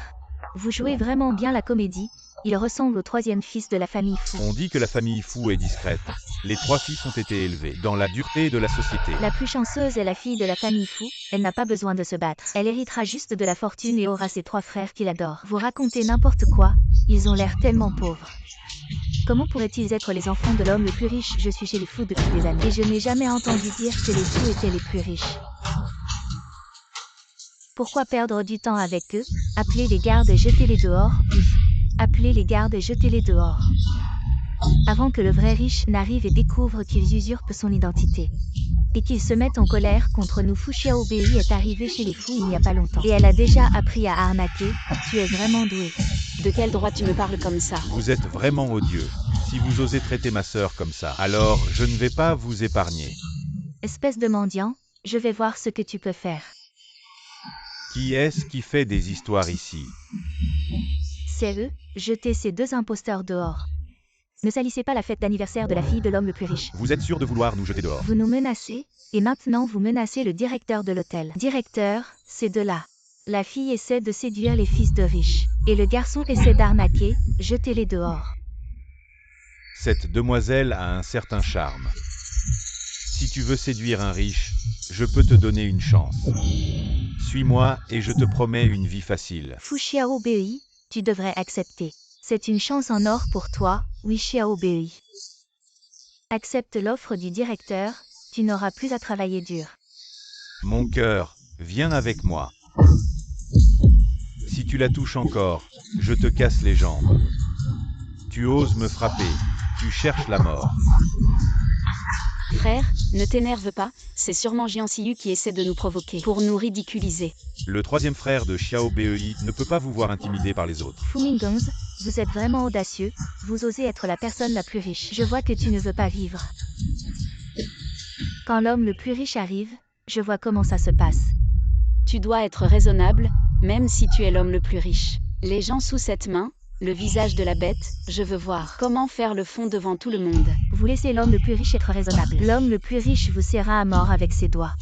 Vous jouez vraiment bien la comédie, il ressemble au troisième fils de la famille Fu. On dit que la famille Fu est discrète. Les trois fils ont été élevés dans la dureté de la société. La plus chanceuse est la fille de la famille Fu, elle n'a pas besoin de se battre. Elle héritera juste de la fortune et aura ses trois frères qui l'adorent. Vous racontez n'importe quoi, ils ont l'air tellement pauvres. Comment pourraient-ils être les enfants de l'homme le plus riche? Je suis chez les Fu depuis des années et je n'ai jamais entendu dire que les Fu étaient les plus riches. Pourquoi perdre du temps avec eux? Appelez les gardes et jetez-les dehors, oui. Appelez les gardes et jetez-les dehors. Avant que le vrai riche n'arrive et découvre qu'ils usurpent son identité. Et qu'ils se mettent en colère contre nous. Fu Xiaobei est arrivée chez les Fu il n'y a pas longtemps. Et elle a déjà appris à arnaquer. Tu es vraiment doué. De quel droit tu me parles comme ça? Vous êtes vraiment odieux. Si vous osez traiter ma sœur comme ça, alors je ne vais pas vous épargner. Espèce de mendiant, je vais voir ce que tu peux faire. Qui est-ce qui fait des histoires ici? C'est eux, jetez ces deux imposteurs dehors. Ne salissez pas la fête d'anniversaire de la fille de l'homme le plus riche. Vous êtes sûr de vouloir nous jeter dehors? Vous nous menacez, et maintenant vous menacez le directeur de l'hôtel. Directeur, ces deux-là. La fille essaie de séduire les fils de riches. Et le garçon essaie d'arnaquer, jetez-les dehors. Cette demoiselle a un certain charme. Si tu veux séduire un riche, je peux te donner une chance. Suis-moi et je te promets une vie facile. Fu Xiaobei, tu devrais accepter. C'est une chance en or pour toi, oui Xiaobei. Accepte l'offre du directeur, tu n'auras plus à travailler dur. Mon cœur, viens avec moi. Si tu la touches encore, je te casse les jambes. Tu oses me frapper, tu cherches la mort. Frère, ne t'énerve pas, c'est sûrement Jian Siyu qui essaie de nous provoquer, pour nous ridiculiser. Le troisième frère de Xiaobei ne peut pas vous voir intimidé par les autres. Fu Mingongs, vous êtes vraiment audacieux, vous osez être la personne la plus riche. Je vois que tu ne veux pas vivre. Quand l'homme le plus riche arrive, je vois comment ça se passe. Tu dois être raisonnable, même si tu es l'homme le plus riche. Les gens sous cette main, le visage de la bête, je veux voir comment faire le fond devant tout le monde. Vous laissez l'homme le plus riche être raisonnable. L'homme le plus riche vous serra à mort avec ses doigts.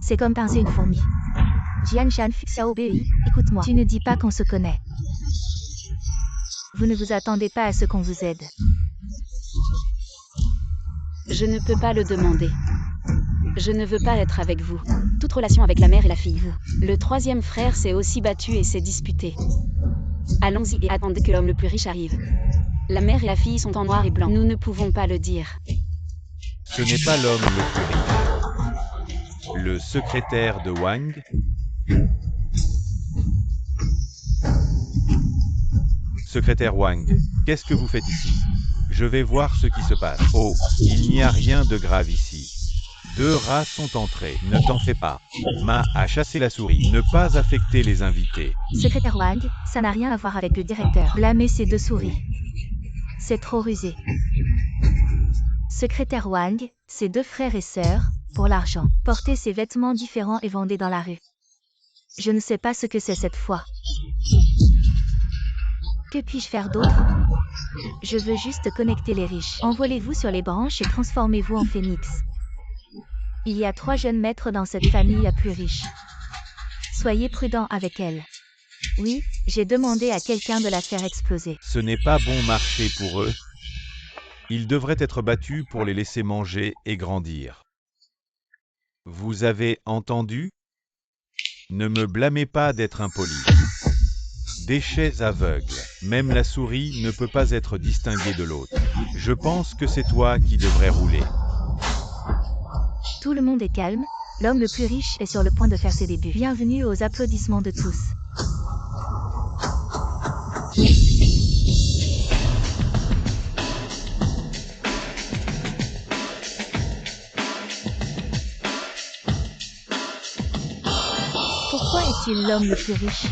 C'est comme pincer une fourmi. Jian Shan Xiaobei, écoute-moi. Tu ne dis pas qu'on se connaît. Vous ne vous attendez pas à ce qu'on vous aide. Je ne peux pas le demander. Je ne veux pas être avec vous. Toute relation avec la mère et la fille, vous. Le troisième frère s'est aussi battu et s'est disputé. Allons-y et attendez que l'homme le plus riche arrive. La mère et la fille sont en noir et blanc. Nous ne pouvons pas le dire. Ce n'est pas l'homme le plus riche. Le secrétaire de Wang. Secrétaire Wang, qu'est-ce que vous faites ici? Je vais voir ce qui se passe. Oh, il n'y a rien de grave ici. 2 rats sont entrés. Ne t'en fais pas. Ma a chassé la souris. Ne pas affecter les invités. Secrétaire Wang, ça n'a rien à voir avec le directeur. Blâmer ces 2 souris. C'est trop rusé. Secrétaire Wang, ses 2 frères et sœurs, pour l'argent. Portez ces vêtements différents et vendez dans la rue. Je ne sais pas ce que c'est cette fois. Que puis-je faire d'autre? Je veux juste connecter les riches. Envolez-vous sur les branches et transformez-vous en phénix. Il y a 3 jeunes maîtres dans cette famille la plus riche. Soyez prudent avec elle. Oui, j'ai demandé à quelqu'un de la faire exploser. Ce n'est pas bon marché pour eux. Ils devraient être battus pour les laisser manger et grandir. Vous avez entendu? Ne me blâmez pas d'être impoli. Déchets aveugles. Même la souris ne peut pas être distinguée de l'autre. Je pense que c'est toi qui devrais rouler. Tout le monde est calme, l'homme le plus riche est sur le point de faire ses débuts. Bienvenue aux applaudissements de tous. Pourquoi est-il l'homme le plus riche?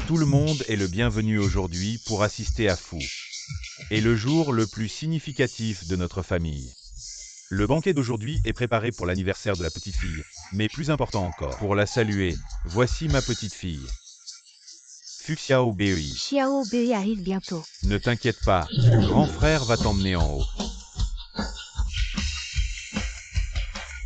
Tout le monde est le bienvenu aujourd'hui pour assister à Fu. Et le jour le plus significatif de notre famille. Le banquet d'aujourd'hui est préparé pour l'anniversaire de la petite fille, mais plus important encore, pour la saluer, voici ma petite fille. Fu Xiao Bei. Xiao Bei arrive bientôt. Ne t'inquiète pas, grand frère va t'emmener en haut.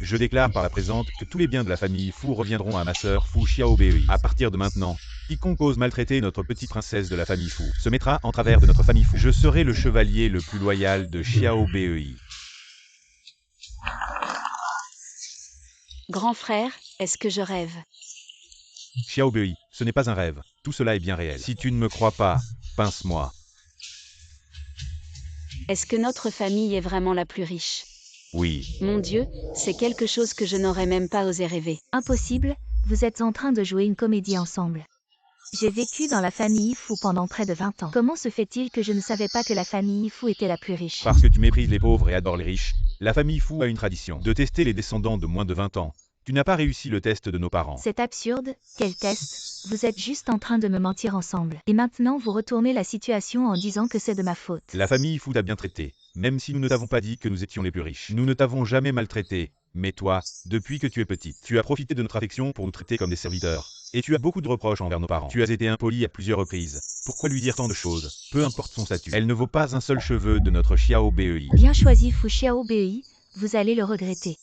Je déclare par la présente que tous les biens de la famille Fu reviendront à ma sœur Fu Xiao Bei. À partir de maintenant, quiconque ose maltraiter notre petite princesse de la famille Fu se mettra en travers de notre famille Fu. Je serai le chevalier le plus loyal de Xiao Bei. Grand frère, est-ce que je rêve? Xiao Bei, ce n'est pas un rêve, tout cela est bien réel. Si tu ne me crois pas, pince-moi. Est-ce que notre famille est vraiment la plus riche? Oui. Mon Dieu, c'est quelque chose que je n'aurais même pas osé rêver. Impossible, vous êtes en train de jouer une comédie ensemble. J'ai vécu dans la famille Fu pendant près de 20 ans. Comment se fait-il que je ne savais pas que la famille Fu était la plus riche? Parce que tu méprises les pauvres et adores les riches, la famille Fu a une tradition de tester les descendants de moins de 20 ans. Tu n'as pas réussi le test de nos parents. C'est absurde, quel test? Vous êtes juste en train de me mentir ensemble. Et maintenant vous retournez la situation en disant que c'est de ma faute. La famille Fu t'a bien traité, même si nous ne t'avons pas dit que nous étions les plus riches. Nous ne t'avons jamais maltraité, mais toi, depuis que tu es petite, tu as profité de notre affection pour nous traiter comme des serviteurs. Et tu as beaucoup de reproches envers nos parents. Tu as été impoli à plusieurs reprises. Pourquoi lui dire tant de choses? Peu importe son statut. Elle ne vaut pas un seul cheveu de notre Xiao Bei. Bien choisi Fu Xiao Bei, vous allez le regretter.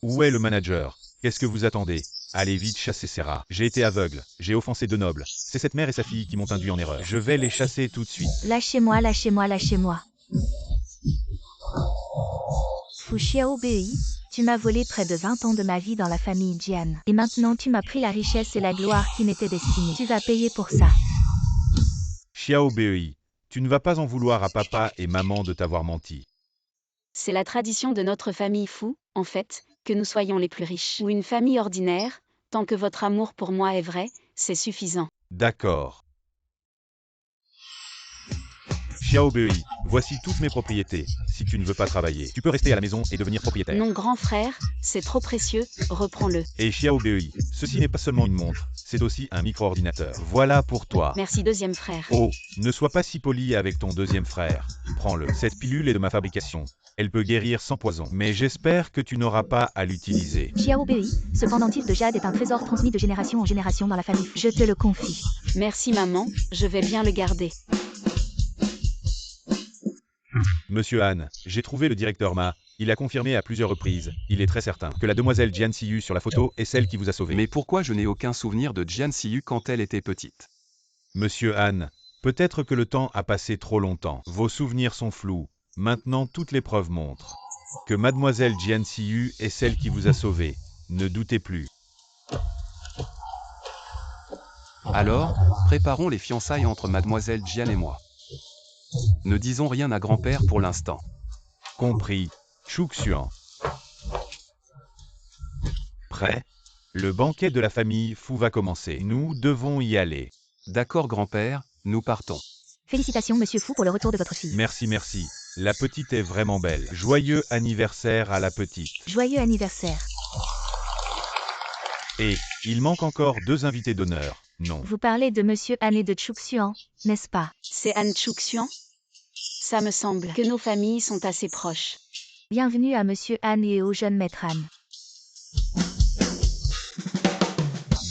Où est le manager? Qu'est-ce que vous attendez? Allez vite chasser ces rats. J'ai été aveugle, j'ai offensé 2 nobles. C'est cette mère et sa fille qui m'ont induit en erreur. Je vais les chasser tout de suite. Lâchez-moi, lâchez-moi, lâchez-moi. Fu Xiao Bei, tu m'as volé près de 20 ans de ma vie dans la famille Jian. Et maintenant tu m'as pris la richesse et la gloire qui m'étaient destinées. Tu vas payer pour ça. Xiao Bei, tu ne vas pas en vouloir à papa et maman de t'avoir menti. C'est la tradition de notre famille Fu, en fait, que nous soyons les plus riches. Ou une famille ordinaire, tant que votre amour pour moi est vrai, c'est suffisant. D'accord. Xiao Bei, voici toutes mes propriétés. Si tu ne veux pas travailler, tu peux rester à la maison et devenir propriétaire. Non, grand frère, c'est trop précieux, reprends-le. Et Xiao Bei, ceci n'est pas seulement une montre, c'est aussi un micro-ordinateur. Voilà pour toi. Merci deuxième frère. Oh, ne sois pas si poli avec ton deuxième frère. Prends-le. Cette pilule est de ma fabrication. Elle peut guérir sans poison, mais j'espère que tu n'auras pas à l'utiliser. Xiao Bei, ce pendentif de jade est un trésor transmis de génération en génération dans la famille Fu. Je te le confie. Merci maman, je vais bien le garder. Monsieur Han, j'ai trouvé le directeur Ma. Il a confirmé à plusieurs reprises, il est très certain, que la demoiselle Jian Siyu sur la photo est celle qui vous a sauvé. Mais pourquoi je n'ai aucun souvenir de Jian Siyu quand elle était petite? Monsieur Han, peut-être que le temps a passé trop longtemps. Vos souvenirs sont flous. Maintenant toutes les preuves montrent que mademoiselle Jian Siyu est celle qui vous a sauvé. Ne doutez plus. Alors, préparons les fiançailles entre mademoiselle Jian et moi. Ne disons rien à grand-père pour l'instant. Compris. Chouxian. Prêt? Le banquet de la famille Fu va commencer. Nous devons y aller. D'accord grand-père, nous partons. Félicitations Monsieur Fu pour le retour de votre fille. Merci, merci. La petite est vraiment belle. Joyeux anniversaire à la petite. Joyeux anniversaire. Et, il manque encore 2 invités d'honneur, non? Vous parlez de Monsieur Han et de Chuksuan, n'est-ce pas? C'est Han Chuksuan? Ça me semble que nos familles sont assez proches. Bienvenue à Monsieur Han et au jeune maître Han.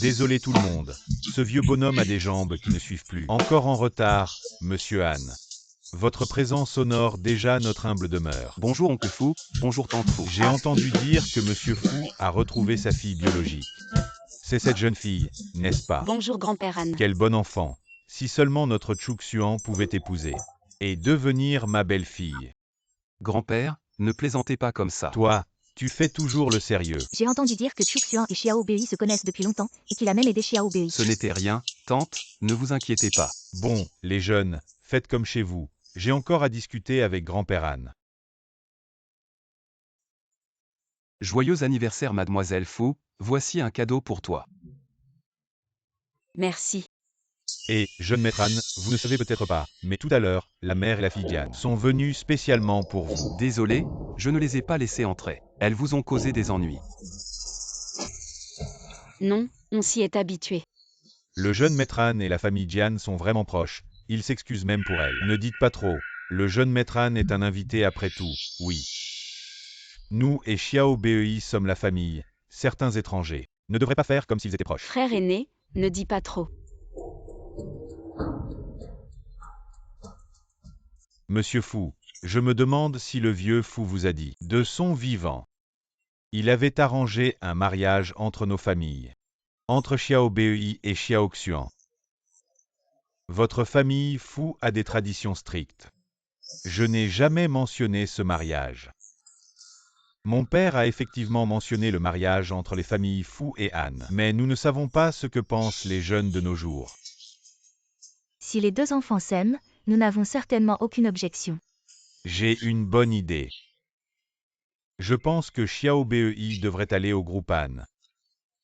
Désolé tout le monde. Ce vieux bonhomme a des jambes qui ne suivent plus. Encore en retard, Monsieur Han. Votre présence honore déjà notre humble demeure. Bonjour oncle Fou, bonjour tante Fou. J'ai entendu dire que Monsieur Fou a retrouvé sa fille biologique. C'est cette jeune fille, n'est-ce pas? Bonjour grand-père Han. Quel bon enfant. Si seulement notre Chuksuan pouvait t'épouser. Et devenir ma belle-fille. Grand-père, ne plaisantez pas comme ça. Toi, tu fais toujours le sérieux. J'ai entendu dire que Chuksuan et Xiao Bei se connaissent depuis longtemps, et qu'il a même aidé Xiao Bei. Ce n'était rien, tante, ne vous inquiétez pas. Bon, les jeunes, faites comme chez vous. J'ai encore à discuter avec grand-père Han. Joyeux anniversaire mademoiselle Fou, voici un cadeau pour toi. Merci. Et, jeune maître Han, vous ne savez peut-être pas, mais tout à l'heure, la mère et la fille Diane sont venues spécialement pour vous. Désolé, je ne les ai pas laissées entrer. Elles vous ont causé des ennuis. Non, on s'y est habitué. Le jeune maître Han et la famille Diane sont vraiment proches. Ils s'excusent même pour elle. Ne dites pas trop. Le jeune maître Han est un invité après tout, oui. Nous et Xiao Bei sommes la famille. Certains étrangers ne devraient pas faire comme s'ils étaient proches. Frère aîné, ne dis pas trop. Monsieur Fou, je me demande si le vieux Fou vous a dit, de son vivant. Il avait arrangé un mariage entre nos familles. Entre Xiao Bei et Xiao Xuan. Votre famille Fou a des traditions strictes. Je n'ai jamais mentionné ce mariage. Mon père a effectivement mentionné le mariage entre les familles Fou et Han, mais nous ne savons pas ce que pensent les jeunes de nos jours. Si les deux enfants s'aiment, nous n'avons certainement aucune objection. J'ai une bonne idée. Je pense que Xiao Bei devrait aller au groupe Han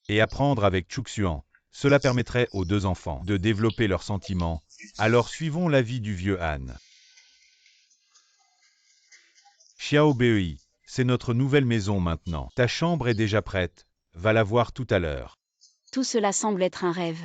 et apprendre avec Chuksuan. Cela permettrait aux deux enfants de développer leurs sentiments. Alors suivons l'avis du vieux Han. Xiao Bei, c'est notre nouvelle maison maintenant. Ta chambre est déjà prête. Va la voir tout à l'heure. Tout cela semble être un rêve.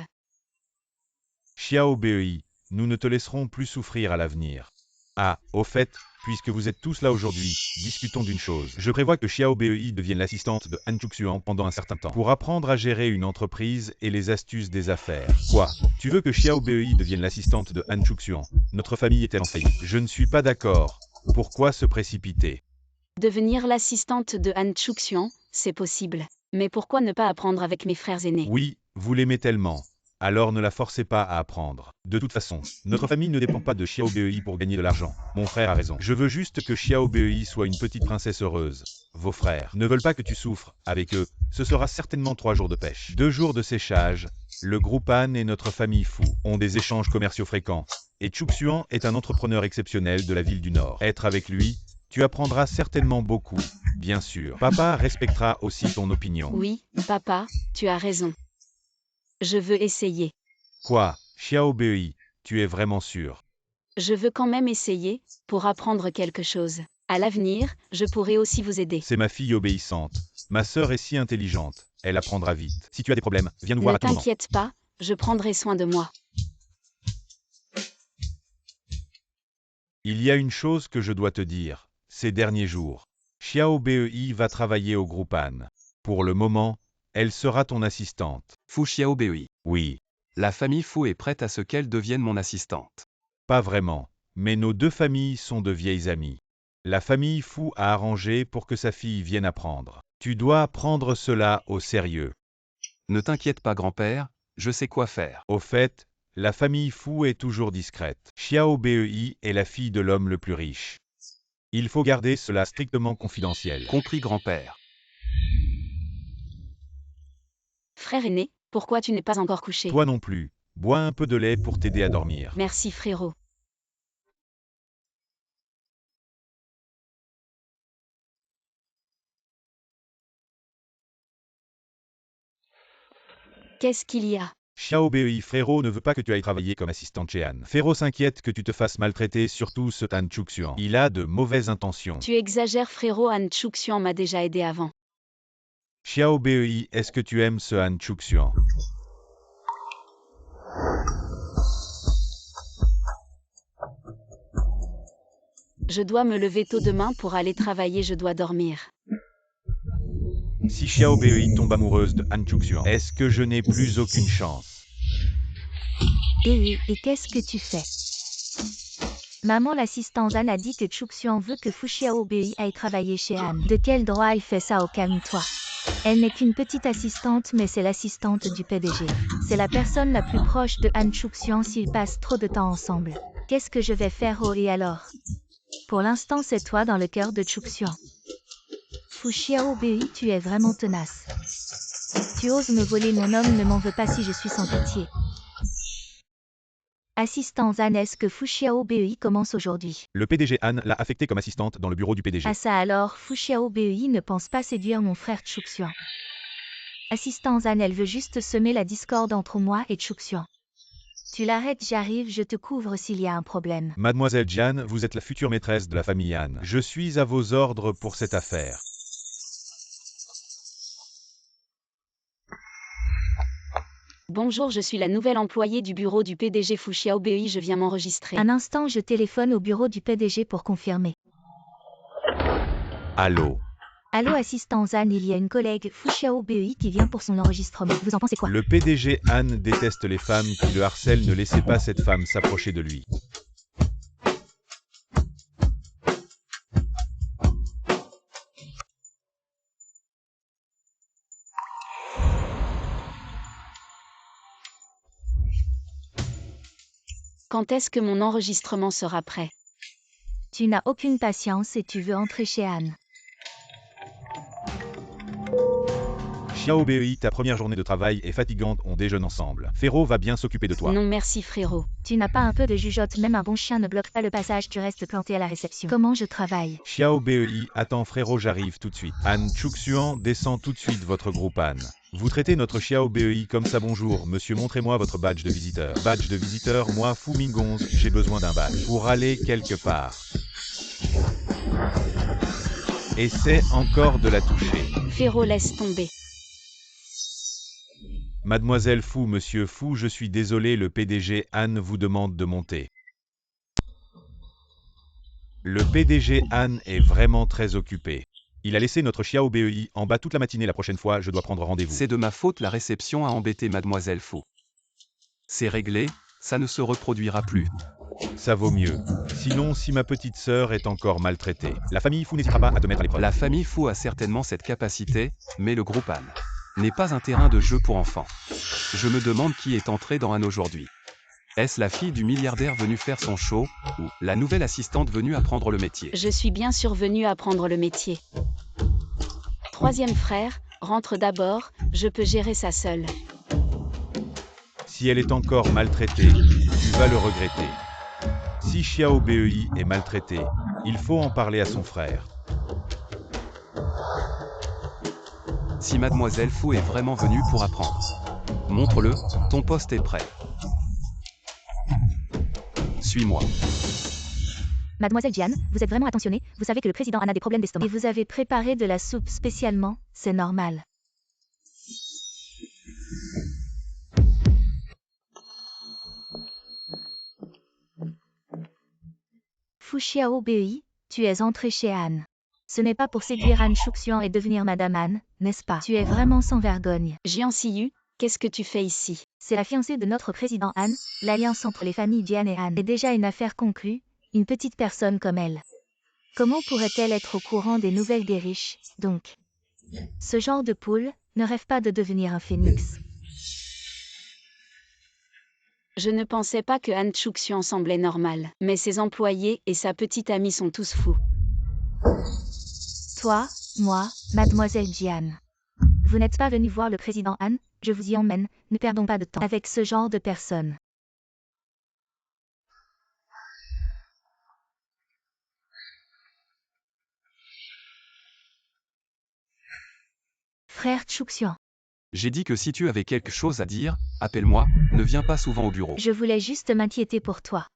Xiao Bei, nous ne te laisserons plus souffrir à l'avenir. Ah, au fait, puisque vous êtes tous là aujourd'hui, discutons d'une chose. Je prévois que Xiao Bei devienne l'assistante de Han Chuksuan pendant un certain temps, pour apprendre à gérer une entreprise et les astuces des affaires. Quoi? Tu veux que Xiao Bei devienne l'assistante de Han Chuksuan? Notre famille est-elle en faillite? Je ne suis pas d'accord. Pourquoi se précipiter? Devenir l'assistante de Han Chuksuan, c'est possible. Mais pourquoi ne pas apprendre avec mes frères aînés? Oui, vous l'aimez tellement. Alors ne la forcez pas à apprendre. De toute façon, notre famille ne dépend pas de Xiao Bei pour gagner de l'argent. Mon frère a raison. Je veux juste que Xiao Bei soit une petite princesse heureuse. Vos frères ne veulent pas que tu souffres. Avec eux, ce sera certainement 3 jours de pêche. 2 jours de séchage. Le groupe Han et notre famille Fou ont des échanges commerciaux fréquents. Et Chuksuan est un entrepreneur exceptionnel de la ville du Nord. Être avec lui, tu apprendras certainement beaucoup. Bien sûr. Papa respectera aussi ton opinion. Oui, papa, tu as raison. Je veux essayer. Quoi, Xiao Bei, tu es vraiment sûr? Je veux quand même essayer, pour apprendre quelque chose. À l'avenir, je pourrai aussi vous aider. C'est ma fille obéissante. Ma sœur est si intelligente. Elle apprendra vite. Si tu as des problèmes, viens nous voir Ne à tout moment. t'inquiète pas, je prendrai soin de moi. Il y a une chose que je dois te dire. Ces derniers jours, Xiao Bei va travailler au groupe Han. Pour le moment, elle sera ton assistante. Fou Xiao Bei. Oui, La famille Fou est prête à ce qu'elle devienne mon assistante. pas vraiment. Mais nos deux familles sont de vieilles amies. La famille Fou a arrangé pour que sa fille vienne apprendre. Tu dois prendre cela au sérieux. Ne t'inquiète pas grand-père, je sais quoi faire. Au fait, la famille Fou est toujours discrète. Xiao Bei est la fille de l'homme le plus riche. Il faut garder cela strictement confidentiel. Compris grand-père. Frère aîné, pourquoi tu n'es pas encore couché? Toi non plus. Bois un peu de lait pour t'aider à dormir. Merci frérot. Qu'est-ce qu'il y a? Xiaobei, frérot ne veut pas que tu ailles travailler comme assistante chez Han. Frérot s'inquiète que tu te fasses maltraiter, surtout ce Han Chuxian. Il a de mauvaises intentions. Tu exagères frérot, Han Chuxian m'a déjà aidé avant. Xiaobei, est-ce que tu aimes ce Han Chuxian? Je dois me lever tôt demain pour aller travailler, je dois dormir. Si Xiaobei tombe amoureuse de Han Chuxian, est-ce que je n'ai plus aucune chance? Et qu'est-ce que tu fais? Maman l'assistante Han a dit que Chuxian veut que Fu Xiaobei aille travailler chez Han. De quel droit elle fait ça? Au calme-toi. Elle n'est qu'une petite assistante, mais c'est l'assistante du PDG. C'est la personne la plus proche de Han Chuxian s'ils passent trop de temps ensemble. Qu'est-ce que je vais faire? Oh, et alors? Pour l'instant, c'est toi dans le cœur de Chuxian. Fu Xiaobei, tu es vraiment tenace. Tu oses me voler mon homme, ne m'en veux pas si je suis sans pitié. Assistant Han, est-ce que Fu Xiaobei commence aujourd'hui? Le PDG Han l'a affectée comme assistante dans le bureau du PDG. Ah ça alors, Fu Xiaobei ne pense pas séduire mon frère Chuxian. Assistant Han, elle veut juste semer la discorde entre moi et Chuxian. Tu l'arrêtes, j'arrive, je te couvre s'il y a un problème. Mademoiselle Jian, vous êtes la future maîtresse de la famille Han. Je suis à vos ordres pour cette affaire. Bonjour, je suis la nouvelle employée du bureau du PDG Fu Xiaobei, je viens m'enregistrer. Un instant, je téléphone au bureau du PDG pour confirmer. Allô? Allô assistant Han, il y a une collègue, Fu Xiaobei, qui vient pour son enregistrement. Vous en pensez quoi? Le PDG Han déteste les femmes qui le harcèlent, ne laissez pas cette femme s'approcher de lui. Quand est-ce que mon enregistrement sera prêt? Tu n'as aucune patience et tu veux entrer chez Han. Xiaobei, ta première journée de travail est fatigante, on déjeune ensemble. Féro va bien s'occuper de toi. Non merci frérot. Tu n'as pas un peu de jugeote, même un bon chien ne bloque pas le passage, tu restes planté à la réception. Comment je travaille? Xiaobei, attends frérot, j'arrive tout de suite. Han Chuxian, descend tout de suite votre groupe Han. Vous traitez notre Xiaobei comme ça. Bonjour monsieur, montrez-moi votre badge de visiteur. Badge de visiteur, moi Fu Mingonze, j'ai besoin d'un badge pour aller quelque part. Essaie encore de la toucher. Féro, laisse tomber. Mademoiselle Fu, monsieur Fu, je suis désolé, le PDG Han vous demande de monter. Le PDG Han est vraiment très occupé. Il a laissé notre Xiaobei en bas toute la matinée, la prochaine fois je dois prendre rendez-vous. C'est de ma faute, la réception a embêté Mademoiselle Fu. C'est réglé, ça ne se reproduira plus. Ça vaut mieux. Sinon, si ma petite sœur est encore maltraitée, la famille Fu n'hésitera pas à te mettre à l'épreuve. La famille Fu a certainement cette capacité, mais le groupe Han n'est pas un terrain de jeu pour enfants. Je me demande qui est entré dans Han aujourd'hui. Est-ce la fille du milliardaire venue faire son show, ou la nouvelle assistante venue apprendre le métier? Je suis bien sûr venue apprendre le métier. Troisième frère, rentre d'abord, je peux gérer ça seule. Si elle est encore maltraitée, tu vas le regretter. Si Xiaobei est maltraité, il faut en parler à son frère. Si Mademoiselle Fu est vraiment venue pour apprendre, montre-le, ton poste est prêt. Suis-moi. Mademoiselle Jian, vous êtes vraiment attentionnée, vous savez que le président Han a des problèmes d'estomac. Et vous avez préparé de la soupe spécialement, c'est normal. Fu Xiaobei, tu es entré chez Han. Ce n'est pas pour séduire Han Chuxian et devenir Madame Han, n'est-ce pas? Tu es vraiment sans vergogne. Jian Siyu, qu'est-ce que tu fais ici? C'est la fiancée de notre président Han, l'alliance entre les familles Jian et Han est déjà une affaire conclue, une petite personne comme elle. Comment pourrait-elle être au courant des nouvelles des riches, donc? Ce genre de poule ne rêve pas de devenir un phénix. Je ne pensais pas que Han Chuxian semblait normal, mais ses employés et sa petite amie sont tous fous. Toi, moi, Mademoiselle Jian. Vous n'êtes pas venu voir le président Han, je vous y emmène, ne perdons pas de temps avec ce genre de personnes. Frère Chuxian. J'ai dit que si tu avais quelque chose à dire, appelle-moi, ne viens pas souvent au bureau. Je voulais juste m'inquiéter pour toi.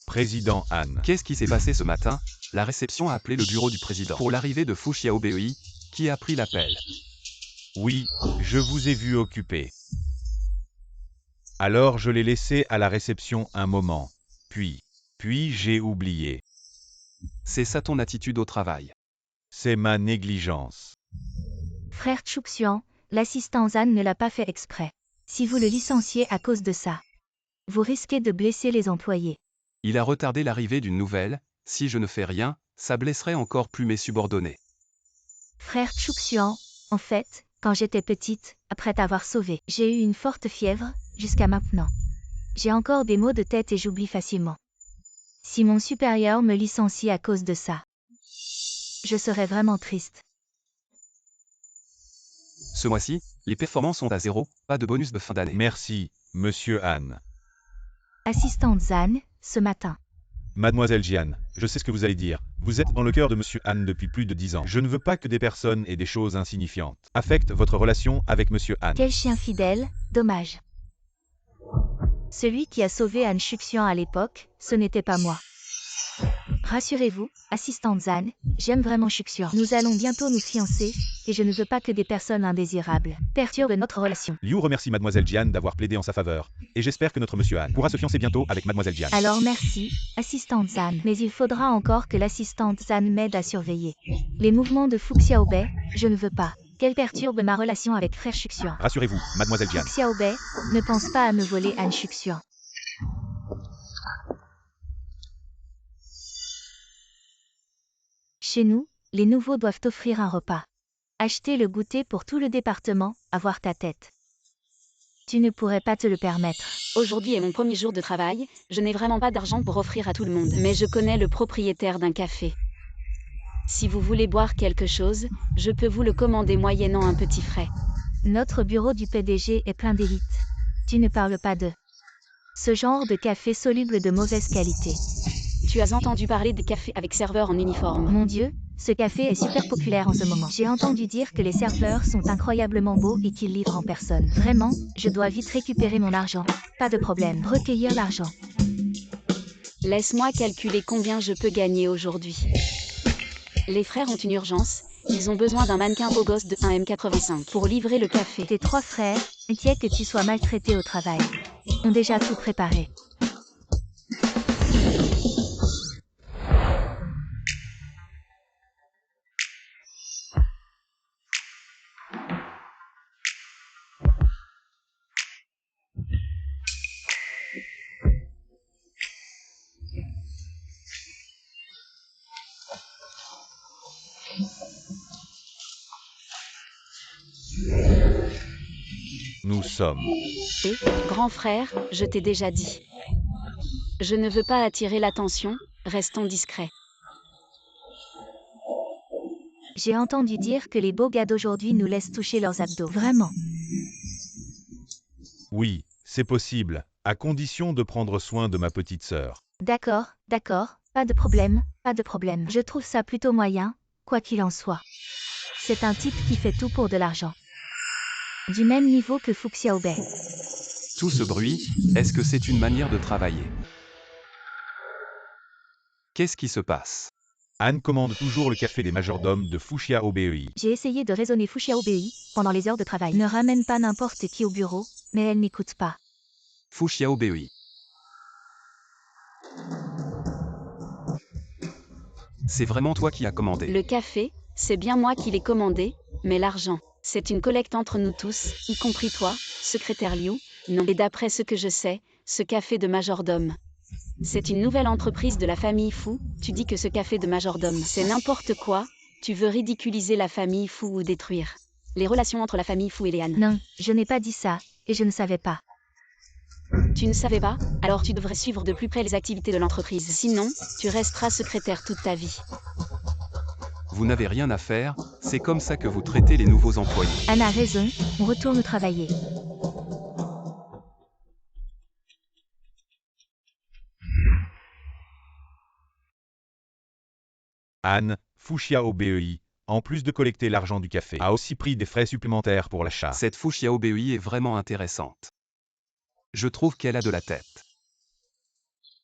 Président Han. Qu'est-ce qui s'est passé ce matin? La réception a appelé le bureau du président. Pour l'arrivée de Fu Xiaobei, qui a pris l'appel? Oui, je vous ai vu occupé. Alors je l'ai laissé à la réception un moment. Puis j'ai oublié. C'est ça ton attitude au travail. C'est ma négligence. Frère Chouxian, l'assistant Zan ne l'a pas fait exprès. Si vous le licenciez à cause de ça, vous risquez de blesser les employés. Il a retardé l'arrivée d'une nouvelle, si je ne fais rien, ça blesserait encore plus mes subordonnés. Frère Chouxian, en fait, quand j'étais petite, après t'avoir sauvé, j'ai eu une forte fièvre, jusqu'à maintenant. J'ai encore des maux de tête et j'oublie facilement. Si mon supérieur me licencie à cause de ça, je serais vraiment triste. Ce mois-ci, les performances sont à 0, pas de bonus de fin d'année. Merci, Monsieur Han. Assistante Zan, ce matin. Mademoiselle Jian, je sais ce que vous allez dire. Vous êtes dans le cœur de Monsieur Han depuis plus de 10 ans. Je ne veux pas que des personnes et des choses insignifiantes affectent votre relation avec Monsieur Han. Quel chien fidèle, dommage. Celui qui a sauvé Anne Chuxian à l'époque, ce n'était pas moi. Rassurez-vous, assistante Zan, j'aime vraiment Chuxian. Nous allons bientôt nous fiancer, et je ne veux pas que des personnes indésirables perturbent notre relation. Liu remercie Mademoiselle Jian d'avoir plaidé en sa faveur, et j'espère que notre Monsieur Han pourra se fiancer bientôt avec Mademoiselle Jian. Alors merci, assistante Zan. Mais il faudra encore que l'assistante Zan m'aide à surveiller les mouvements de Fu Xiaobei, je ne veux pas qu'elle perturbe ma relation avec frère Chuxian. Rassurez-vous, Mademoiselle Jian. Fu Xiaobei, ne pense pas à me voler Anne Chuxian. Chez nous, les nouveaux doivent offrir un repas. Acheter le goûter pour tout le département, avoir ta tête. Tu ne pourrais pas te le permettre. Aujourd'hui est mon premier jour de travail, je n'ai vraiment pas d'argent pour offrir à tout le monde. Mais je connais le propriétaire d'un café. Si vous voulez boire quelque chose, je peux vous le commander moyennant un petit frais. Notre bureau du PDG est plein d'élite. Tu ne parles pas de ce genre de café soluble de mauvaise qualité. Tu as entendu parler des cafés avec serveur en uniforme. Mon Dieu, ce café est super populaire en ce moment. J'ai entendu dire que les serveurs sont incroyablement beaux et qu'ils livrent en personne. Vraiment, je dois vite récupérer mon argent. Pas de problème, recueillir l'argent. Laisse-moi calculer combien je peux gagner aujourd'hui. Les frères ont une urgence, ils ont besoin d'un mannequin beau gosse de 1m85 pour livrer le café. Tes 3 frères, inquiets que tu sois maltraité au travail, ont déjà tout préparé. Nous sommes. Et, grand frère, je t'ai déjà dit. Je ne veux pas attirer l'attention, restons discrets. J'ai entendu dire que les beaux gars d'aujourd'hui nous laissent toucher leurs abdos. Vraiment. Oui, c'est possible, à condition de prendre soin de ma petite sœur. D'accord, d'accord, pas de problème, pas de problème. Je trouve ça plutôt moyen, quoi qu'il en soit. C'est un type qui fait tout pour de l'argent. Du même niveau que Fu Xiaobei. Tout ce bruit, est-ce que c'est une manière de travailler? Qu'est-ce qui se passe? Han commande toujours le café des majordomes de Fu Xiaobei. J'ai essayé de raisonner Fu Xiaobei pendant les heures de travail. Ne ramène pas n'importe qui au bureau, mais elle n'écoute pas. Fu Xiaobei. C'est vraiment toi qui as commandé. Le café, c'est bien moi qui l'ai commandé, mais l'argent, c'est une collecte entre nous tous, y compris toi, secrétaire Liu, non. Et d'après ce que je sais, ce café de majordome, c'est une nouvelle entreprise de la famille Fu. Tu dis que ce café de majordome, c'est n'importe quoi, tu veux ridiculiser la famille Fu ou détruire les relations entre la famille Fu et les Han. Non, je n'ai pas dit ça, et je ne savais pas. Tu ne savais pas? Alors tu devrais suivre de plus près les activités de l'entreprise. Sinon, tu resteras secrétaire toute ta vie. Vous n'avez rien à faire, c'est comme ça que vous traitez les nouveaux employés. Anna a raison, on retourne travailler. Han, Fu Xiaobei, en plus de collecter l'argent du café, a aussi pris des frais supplémentaires pour l'achat. Cette Fu Xiaobei est vraiment intéressante. Je trouve qu'elle a de la tête.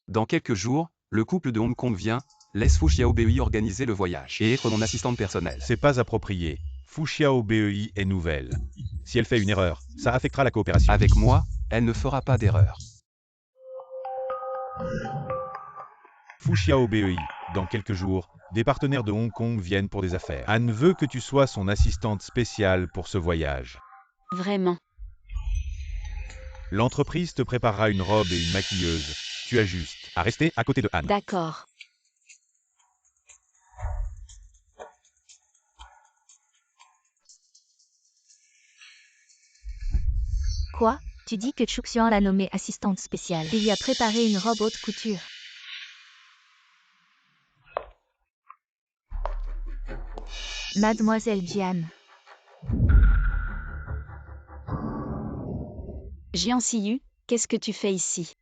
Dans quelques jours, le couple de Hong Kong vient, laisse Fu Xiaobei organiser le voyage et être mon assistante personnelle. C'est pas approprié. Fu Xiaobei est nouvelle. Si elle fait une erreur, ça affectera la coopération. Avec moi, elle ne fera pas d'erreur. Fu Xiaobei, dans quelques jours, des partenaires de Hong Kong viennent pour des affaires. Anne veut que tu sois son assistante spéciale pour ce voyage. Vraiment. L'entreprise te préparera une robe et une maquilleuse. Tu as juste à rester à côté de Anne. D'accord. Quoi? Tu dis que Chuxian l'a nommée assistante spéciale et lui a préparé une robe haute couture. Mademoiselle Jian. Jian Siyu, qu'est-ce que tu fais ici?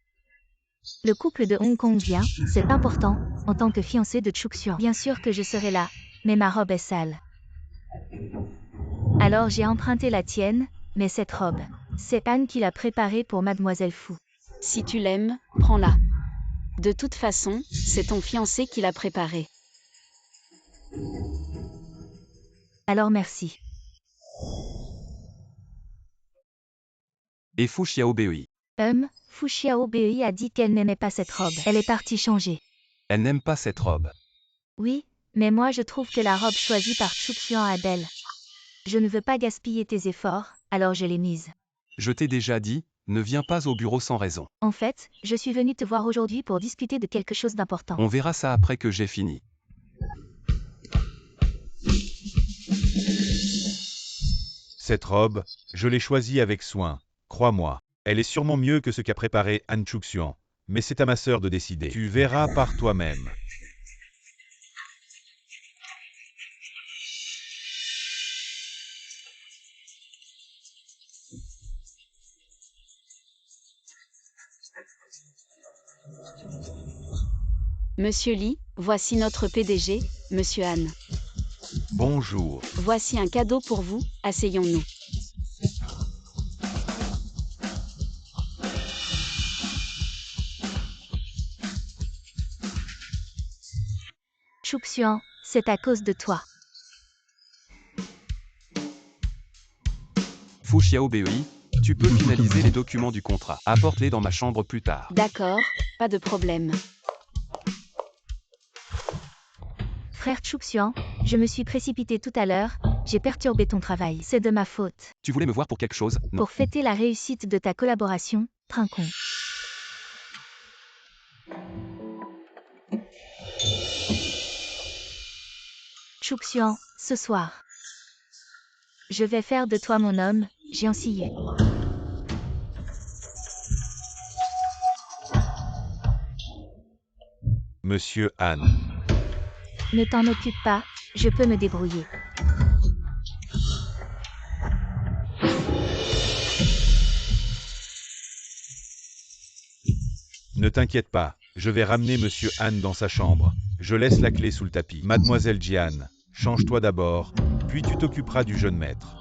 Le couple de Hong Kong vient, c'est important, en tant que fiancé de Chuxian. Bien sûr que je serai là, mais ma robe est sale. Alors j'ai emprunté la tienne, mais cette robe, c'est Anne qui l'a préparée pour Mademoiselle Fu. Si tu l'aimes, prends-la. De toute façon, c'est ton fiancé qui l'a préparée. Alors merci. Et Fu Xiaobei. Fu Xiaobei a dit qu'elle n'aimait pas cette robe. Elle est partie changer. Elle n'aime pas cette robe. Oui, mais moi je trouve que la robe choisie par Chuxian est belle. Je ne veux pas gaspiller tes efforts, alors je l'ai mise. Je t'ai déjà dit, ne viens pas au bureau sans raison. En fait, je suis venue te voir aujourd'hui pour discuter de quelque chose d'important. On verra ça après que j'ai fini. Cette robe, je l'ai choisie avec soin. Crois-moi, elle est sûrement mieux que ce qu'a préparé Han Chuxian. Mais c'est à ma sœur de décider. Tu verras par toi-même. Monsieur Li, voici notre PDG, Monsieur Han. Bonjour. Voici un cadeau pour vous, asseyons-nous. Chuxian, c'est à cause de toi. Fu Xiaobei, tu peux finaliser les documents du contrat. Apporte-les dans ma chambre plus tard. D'accord, pas de problème. Frère Chuxian, je me suis précipité tout à l'heure, j'ai perturbé ton travail. C'est de ma faute. Tu voulais me voir pour quelque chose? Non. Pour fêter la réussite de ta collaboration, trinquons. Chuxian, ce soir. Je vais faire de toi mon homme, Jian Siyu. Monsieur Han. Ne t'en occupe pas, je peux me débrouiller. Ne t'inquiète pas, je vais ramener Monsieur Han dans sa chambre. Je laisse la clé sous le tapis. Mademoiselle Jian, change-toi d'abord, puis tu t'occuperas du jeune maître.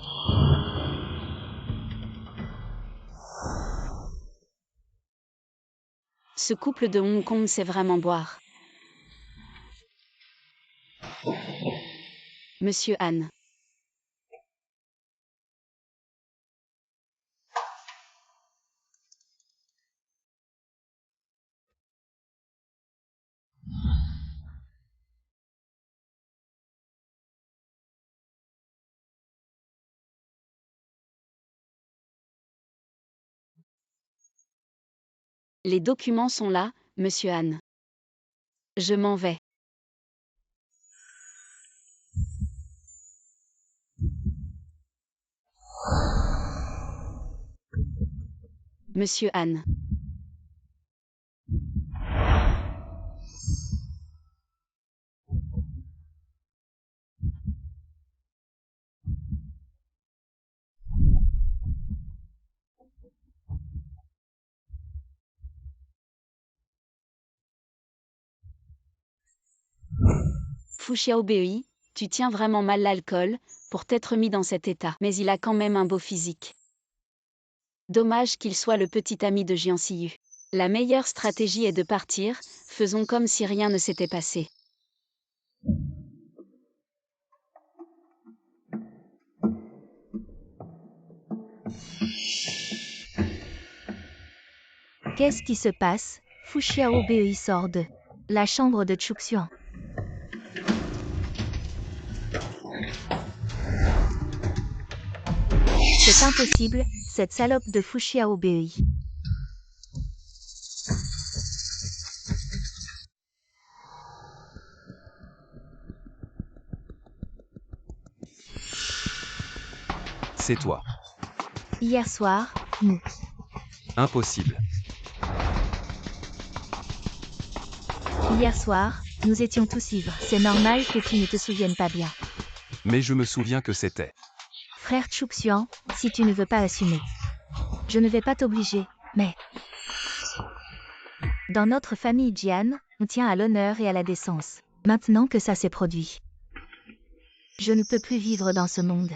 Ce couple de Hong Kong sait vraiment boire. Monsieur Han. Les documents sont là, Monsieur Han. Je m'en vais. Monsieur Han. Fu Xiaobei, tu tiens vraiment mal l'alcool, pour t'être mis dans cet état. Mais il a quand même un beau physique. Dommage qu'il soit le petit ami de Jian Siyu. La meilleure stratégie est de partir, faisons comme si rien ne s'était passé. Qu'est-ce qui se passe? Fu Xiaobei sort de la chambre de Chuxian. C'est impossible, cette salope de Fu Xiaobei. C'est toi. Hier soir, nous. Impossible. Hier soir, nous étions tous ivres. C'est normal que tu ne te souviennes pas bien. Mais je me souviens que c'était. Frère Chuxian, si tu ne veux pas assumer. Je ne vais pas t'obliger, mais... Dans notre famille Jian, on tient à l'honneur et à la décence. Maintenant que ça s'est produit. Je ne peux plus vivre dans ce monde.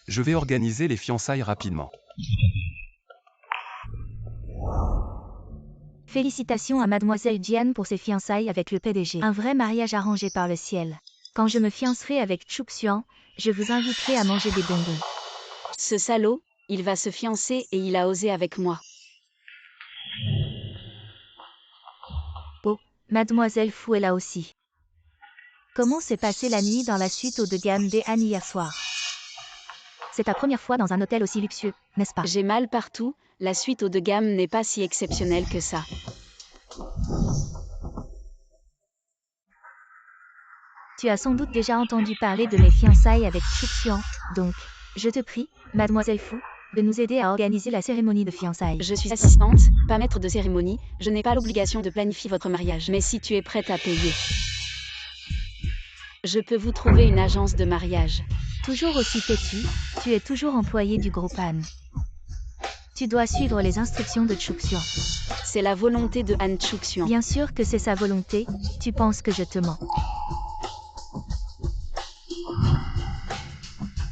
Je vais organiser les fiançailles rapidement. Félicitations à Mademoiselle Jian pour ses fiançailles avec le PDG. Un vrai mariage arrangé par le ciel. Quand je me fiancerai avec Chuxian, je vous inviterai à manger des bonbons. Ce salaud, il va se fiancer et il a osé avec moi. Oh, Mademoiselle Fu est là aussi. Comment s'est passée la nuit dans la suite haut de gamme des Han hier soir? C'est ta première fois dans un hôtel aussi luxueux, n'est-ce pas? J'ai mal partout, la suite haut de gamme n'est pas si exceptionnelle que ça. Tu as sans doute déjà entendu parler de mes fiançailles avec Chuxian, donc, je te prie, Mademoiselle Fu, de nous aider à organiser la cérémonie de fiançailles. Je suis assistante, pas maître de cérémonie, je n'ai pas l'obligation de planifier votre mariage. Mais si tu es prête à payer, je peux vous trouver une agence de mariage. Toujours aussi têtu, tu es toujours employé du groupe Han. Tu dois suivre les instructions de Chuxian. C'est la volonté de Han Chuxian. Bien sûr que c'est sa volonté, tu penses que je te mens.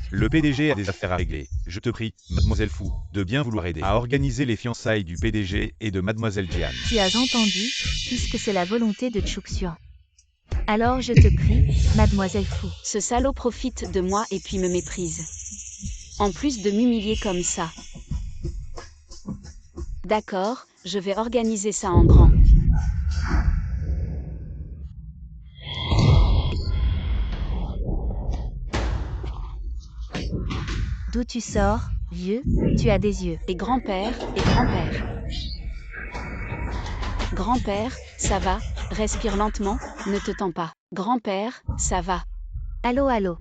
Le PDG a des affaires à régler. Je te prie, Mademoiselle Fu, de bien vouloir aider à organiser les fiançailles du PDG et de Mademoiselle Jian. Tu as entendu, puisque c'est la volonté de Chuxian. Alors je te prie, Mademoiselle Fu. Ce salaud profite de moi et puis me méprise. En plus de m'humilier comme ça. D'accord, je vais organiser ça en grand. D'où tu sors, vieux? Tu as des yeux. Et grand-père, et grand-père. Grand-père, ça va, respire lentement, ne te tends pas. Grand-père, ça va. Allô, allô.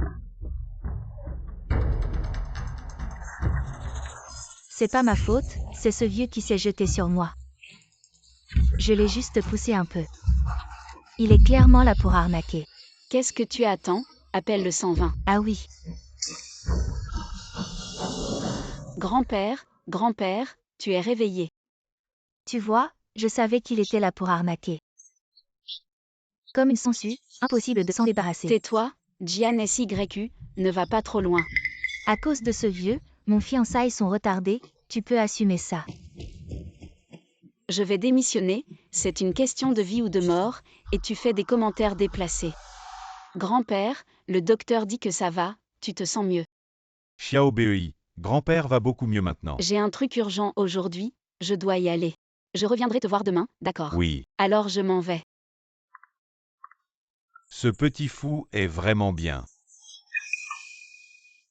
C'est pas ma faute, c'est ce vieux qui s'est jeté sur moi. Je l'ai juste poussé un peu. Il est clairement là pour arnaquer. Qu'est-ce que tu attends? Appelle le 120. Ah oui. Grand-père, grand-père, tu es réveillé. Tu vois, je savais qu'il était là pour arnaquer. Comme une sangsue, impossible de s'en débarrasser. Tais-toi, Jian SYU, ne va pas trop loin. À cause de ce vieux, mon fiançailles sont retardées, tu peux assumer ça. Je vais démissionner, c'est une question de vie ou de mort, et tu fais des commentaires déplacés. Grand-père, le docteur dit que ça va, tu te sens mieux. Xiaobei, grand-père va beaucoup mieux maintenant. J'ai un truc urgent aujourd'hui, je dois y aller. Je reviendrai te voir demain, d'accord? Oui. Alors je m'en vais. Ce petit fou est vraiment bien.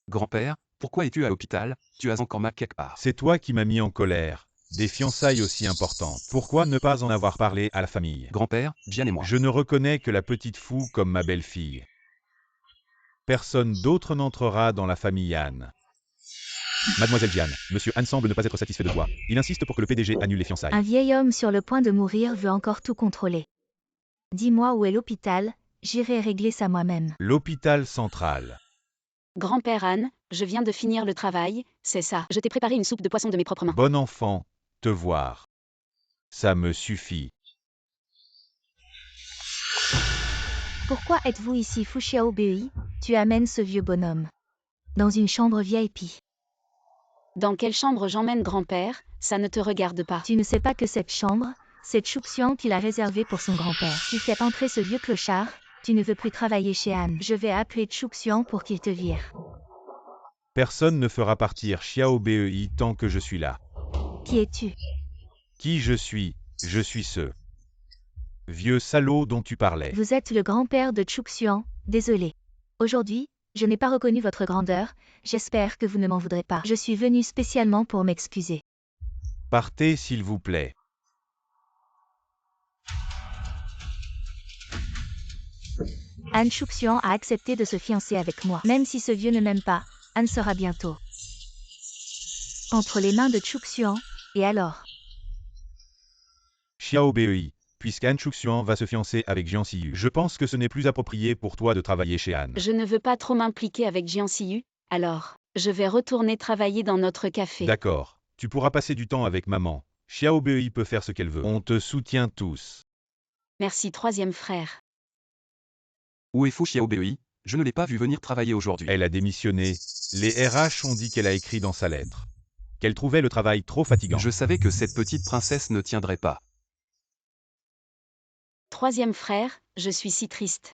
Grand-père, pourquoi es-tu à l'hôpital? Tu as encore mal quelque part. C'est toi qui m'as mis en colère. Des fiançailles aussi importantes. Pourquoi ne pas en avoir parlé à la famille? Grand-père, Jian et moi. Je ne reconnais que la petite fou comme ma belle-fille. Personne d'autre n'entrera dans la famille Han. Mademoiselle Jian, Monsieur Han semble ne pas être satisfait de toi. Il insiste pour que le PDG annule les fiançailles. Un vieil homme sur le point de mourir veut encore tout contrôler. Dis-moi où est l'hôpital, j'irai régler ça moi-même. L'hôpital central. Grand-père Han, je viens de finir le travail, c'est ça. Je t'ai préparé une soupe de poisson de mes propres mains. Bon enfant, te voir. Ça me suffit. Pourquoi êtes-vous ici Fu Xiaobei? Tu amènes ce vieux bonhomme dans une chambre VIP. Dans quelle chambre j'emmène grand-père? Ça ne te regarde pas. Tu ne sais pas que cette chambre, c'est Chouxian qui l'a réservée pour son grand-père. Tu fais entrer ce vieux clochard, tu ne veux plus travailler chez Anne. Je vais appeler Chouxian pour qu'il te vire. Personne ne fera partir Xiao Bei tant que je suis là. Qui es-tu? Qui je suis ce vieux salaud dont tu parlais. Vous êtes le grand-père de Chouxian, désolé. Aujourd'hui, je n'ai pas reconnu votre grandeur, j'espère que vous ne m'en voudrez pas. Je suis venu spécialement pour m'excuser. Partez s'il vous plaît. Anne Chouxian a accepté de se fiancer avec moi. Même si ce vieux ne m'aime pas, Anne sera bientôt entre les mains de Chouxian, et alors? Xiao Bei, puisqu'Anne Chouxian va se fiancer avec Jian Siyu, je pense que ce n'est plus approprié pour toi de travailler chez Anne. Je ne veux pas trop m'impliquer avec Jian Siyu, alors, je vais retourner travailler dans notre café. D'accord, tu pourras passer du temps avec maman. Xiao Bei peut faire ce qu'elle veut. On te soutient tous. Merci troisième frère. Où est Fu Xiaobei? Je ne l'ai pas vu venir travailler aujourd'hui. Elle a démissionné. Les RH ont dit qu'elle a écrit dans sa lettre qu'elle trouvait le travail trop fatigant. Je savais que cette petite princesse ne tiendrait pas. Troisième frère, je suis si triste.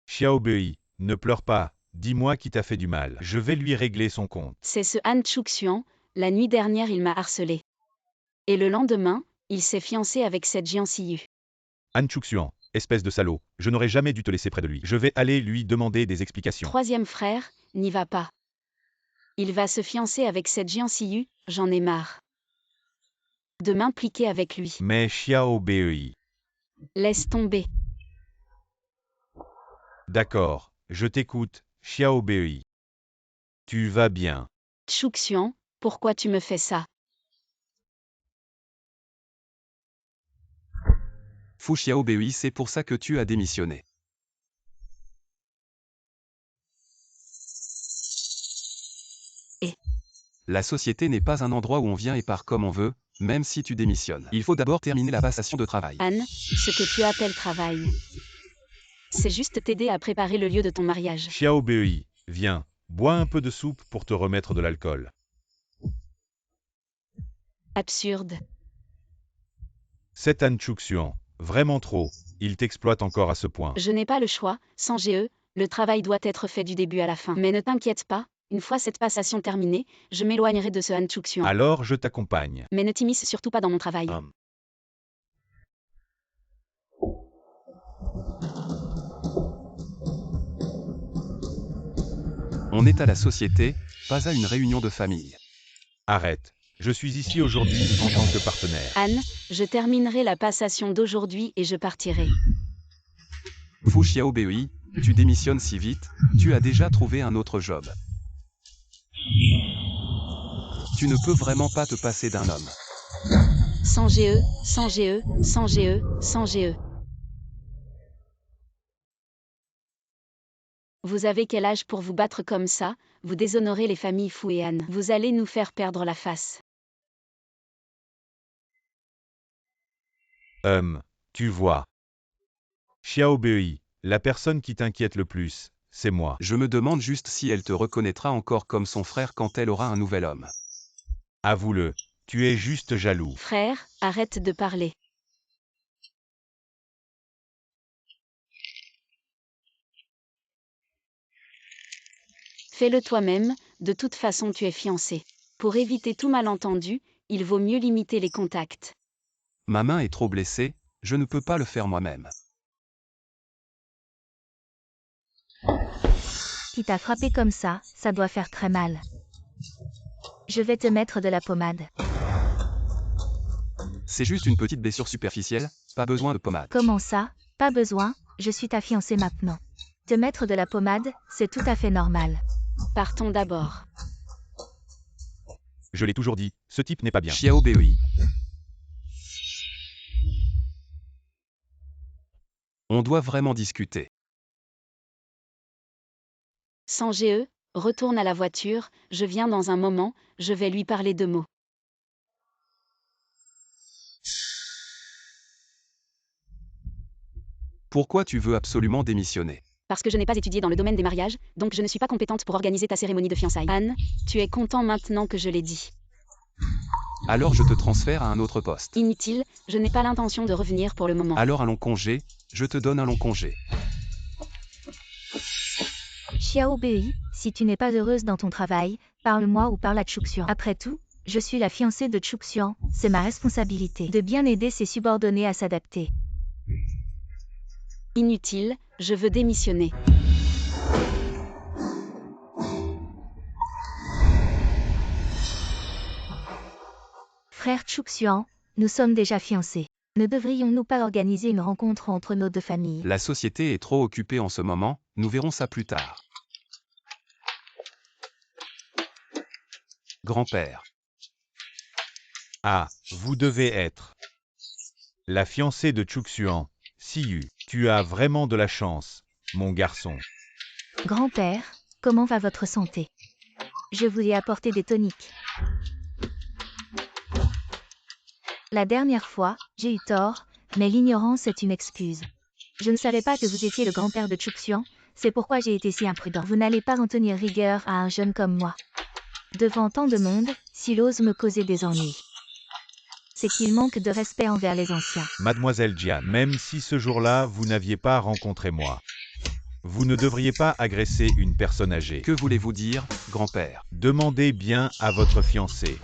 Xiao Bei, ne pleure pas. Dis-moi qui t'a fait du mal. Je vais lui régler son compte. C'est ce Han Chouxian, la nuit dernière il m'a harcelé. Et le lendemain, il s'est fiancé avec cette Jian Siyu. Han Chouxian, espèce de salaud, je n'aurais jamais dû te laisser près de lui. Je vais aller lui demander des explications. Troisième frère, n'y va pas. Il va se fiancer avec cette Jian Siyu, j'en ai marre de m'impliquer avec lui. Mais Xiao Bei. Laisse tomber. D'accord, je t'écoute, Xiao Bei. Tu vas bien. Chouxian, pourquoi tu me fais ça? Fu Xiaobei, c'est pour ça que tu as démissionné. Et la société n'est pas un endroit où on vient et part comme on veut, même si tu démissionnes. Il faut d'abord terminer la passation de travail. Anne, ce que tu appelles travail, c'est juste t'aider à préparer le lieu de ton mariage. Xiao Bei, viens, bois un peu de soupe pour te remettre de l'alcool. Absurde. Cet Han Chouxian, vraiment trop, il t'exploite encore à ce point. Je n'ai pas le choix, sans GE, le travail doit être fait du début à la fin. Mais ne t'inquiète pas, une fois cette passation terminée, je m'éloignerai de ce Han Chouxian. Alors je t'accompagne. Mais ne t'immisce surtout pas dans mon travail. On est à la société, pas à une réunion de famille. Arrête, je suis ici aujourd'hui en tant que partenaire. Anne, je terminerai la passation d'aujourd'hui et je partirai. Fu Xiaobei, tu démissionnes si vite, tu as déjà trouvé un autre job. Tu ne peux vraiment pas te passer d'un homme. Sans GE, sans GE, sans GE, sans GE. Vous avez quel âge pour vous battre comme ça? Vous déshonorez les familles Fu et Anne. Vous allez nous faire perdre la face. Tu vois. Xiao Bei, la personne qui t'inquiète le plus, c'est moi. Je me demande juste si elle te reconnaîtra encore comme son frère quand elle aura un nouvel homme. Avoue-le, tu es juste jaloux. Frère, arrête de parler. Fais-le toi-même, de toute façon tu es fiancé. Pour éviter tout malentendu, il vaut mieux limiter les contacts. Ma main est trop blessée, je ne peux pas le faire moi-même. Qui t'a frappé comme ça doit faire très mal. Je vais te mettre de la pommade. C'est juste une petite blessure superficielle, pas besoin de pommade. Comment ça? Pas besoin, je suis ta fiancée maintenant. Te mettre de la pommade, c'est tout à fait normal. Partons d'abord. Je l'ai toujours dit, ce type n'est pas bien. Xiao Bei. On doit vraiment discuter. Sans GE, retourne à la voiture, je viens dans un moment, je vais lui parler 2 mots. Pourquoi tu veux absolument démissionner? Parce que je n'ai pas étudié dans le domaine des mariages, donc je ne suis pas compétente pour organiser ta cérémonie de fiançailles. Anne, tu es content maintenant que je l'ai dit. Alors je te transfère à un autre poste. Inutile, je n'ai pas l'intention de revenir pour le moment. Alors un long congé, je te donne un long congé. Xiao Bei, si tu n'es pas heureuse dans ton travail, parle-moi ou parle à Chuxian. Après tout, je suis la fiancée de Chuxian, c'est ma responsabilité de bien aider ses subordonnés à s'adapter. Inutile, je veux démissionner. Frère Chuxian, nous sommes déjà fiancés. Ne devrions-nous pas organiser une rencontre entre nos deux familles? La société est trop occupée en ce moment, nous verrons ça plus tard. Grand-père. Ah, vous devez être la fiancée de Chuxian, Siyu. Tu as vraiment de la chance, mon garçon. Grand-père, comment va votre santé? Je vous ai apporté des toniques. La dernière fois, j'ai eu tort, mais l'ignorance est une excuse. Je ne savais pas que vous étiez le grand-père de Chuxian, c'est pourquoi j'ai été si imprudent. Vous n'allez pas en tenir rigueur à un jeune comme moi. Devant tant de monde, s'il ose me causer des ennuis, c'est qu'il manque de respect envers les anciens. Mademoiselle Jian, même si ce jour-là vous n'aviez pas rencontré moi, vous ne devriez pas agresser une personne âgée. Que voulez-vous dire, grand-père? Demandez bien à votre fiancé.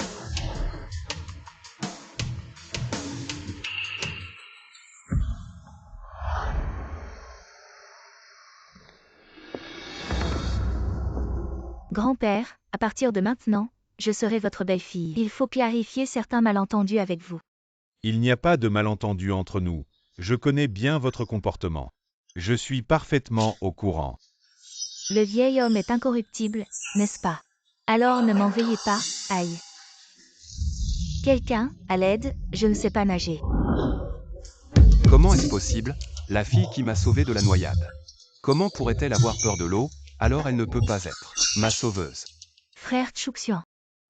Grand-père, à partir de maintenant, je serai votre belle-fille. Il faut clarifier certains malentendus avec vous. Il n'y a pas de malentendu entre nous. Je connais bien votre comportement. Je suis parfaitement au courant. Le vieil homme est incorruptible, n'est-ce pas? Alors ne m'en veuillez pas, aïe. Quelqu'un, à l'aide, je ne sais pas nager. Comment est-ce possible? La fille qui m'a sauvé de la noyade. Comment pourrait-elle avoir peur de l'eau? Alors elle ne peut pas être ma sauveuse. Frère Chuxian.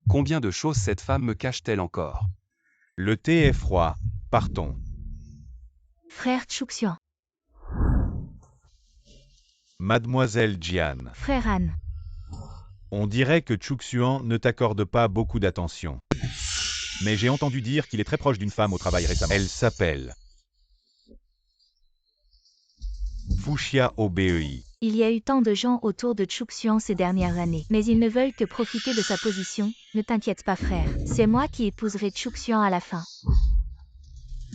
Combien de choses cette femme me cache-t-elle encore? Le thé est froid. Partons. Frère Chuxian. Mademoiselle Jian. Frère Han. On dirait que Chuxian ne t'accorde pas beaucoup d'attention. Mais j'ai entendu dire qu'il est très proche d'une femme au travail récemment. Elle s'appelle Fuxia Obei. Il y a eu tant de gens autour de Chuxian ces dernières années, mais ils ne veulent que profiter de sa position. Ne t'inquiète pas frère, c'est moi qui épouserai Chuxian à la fin.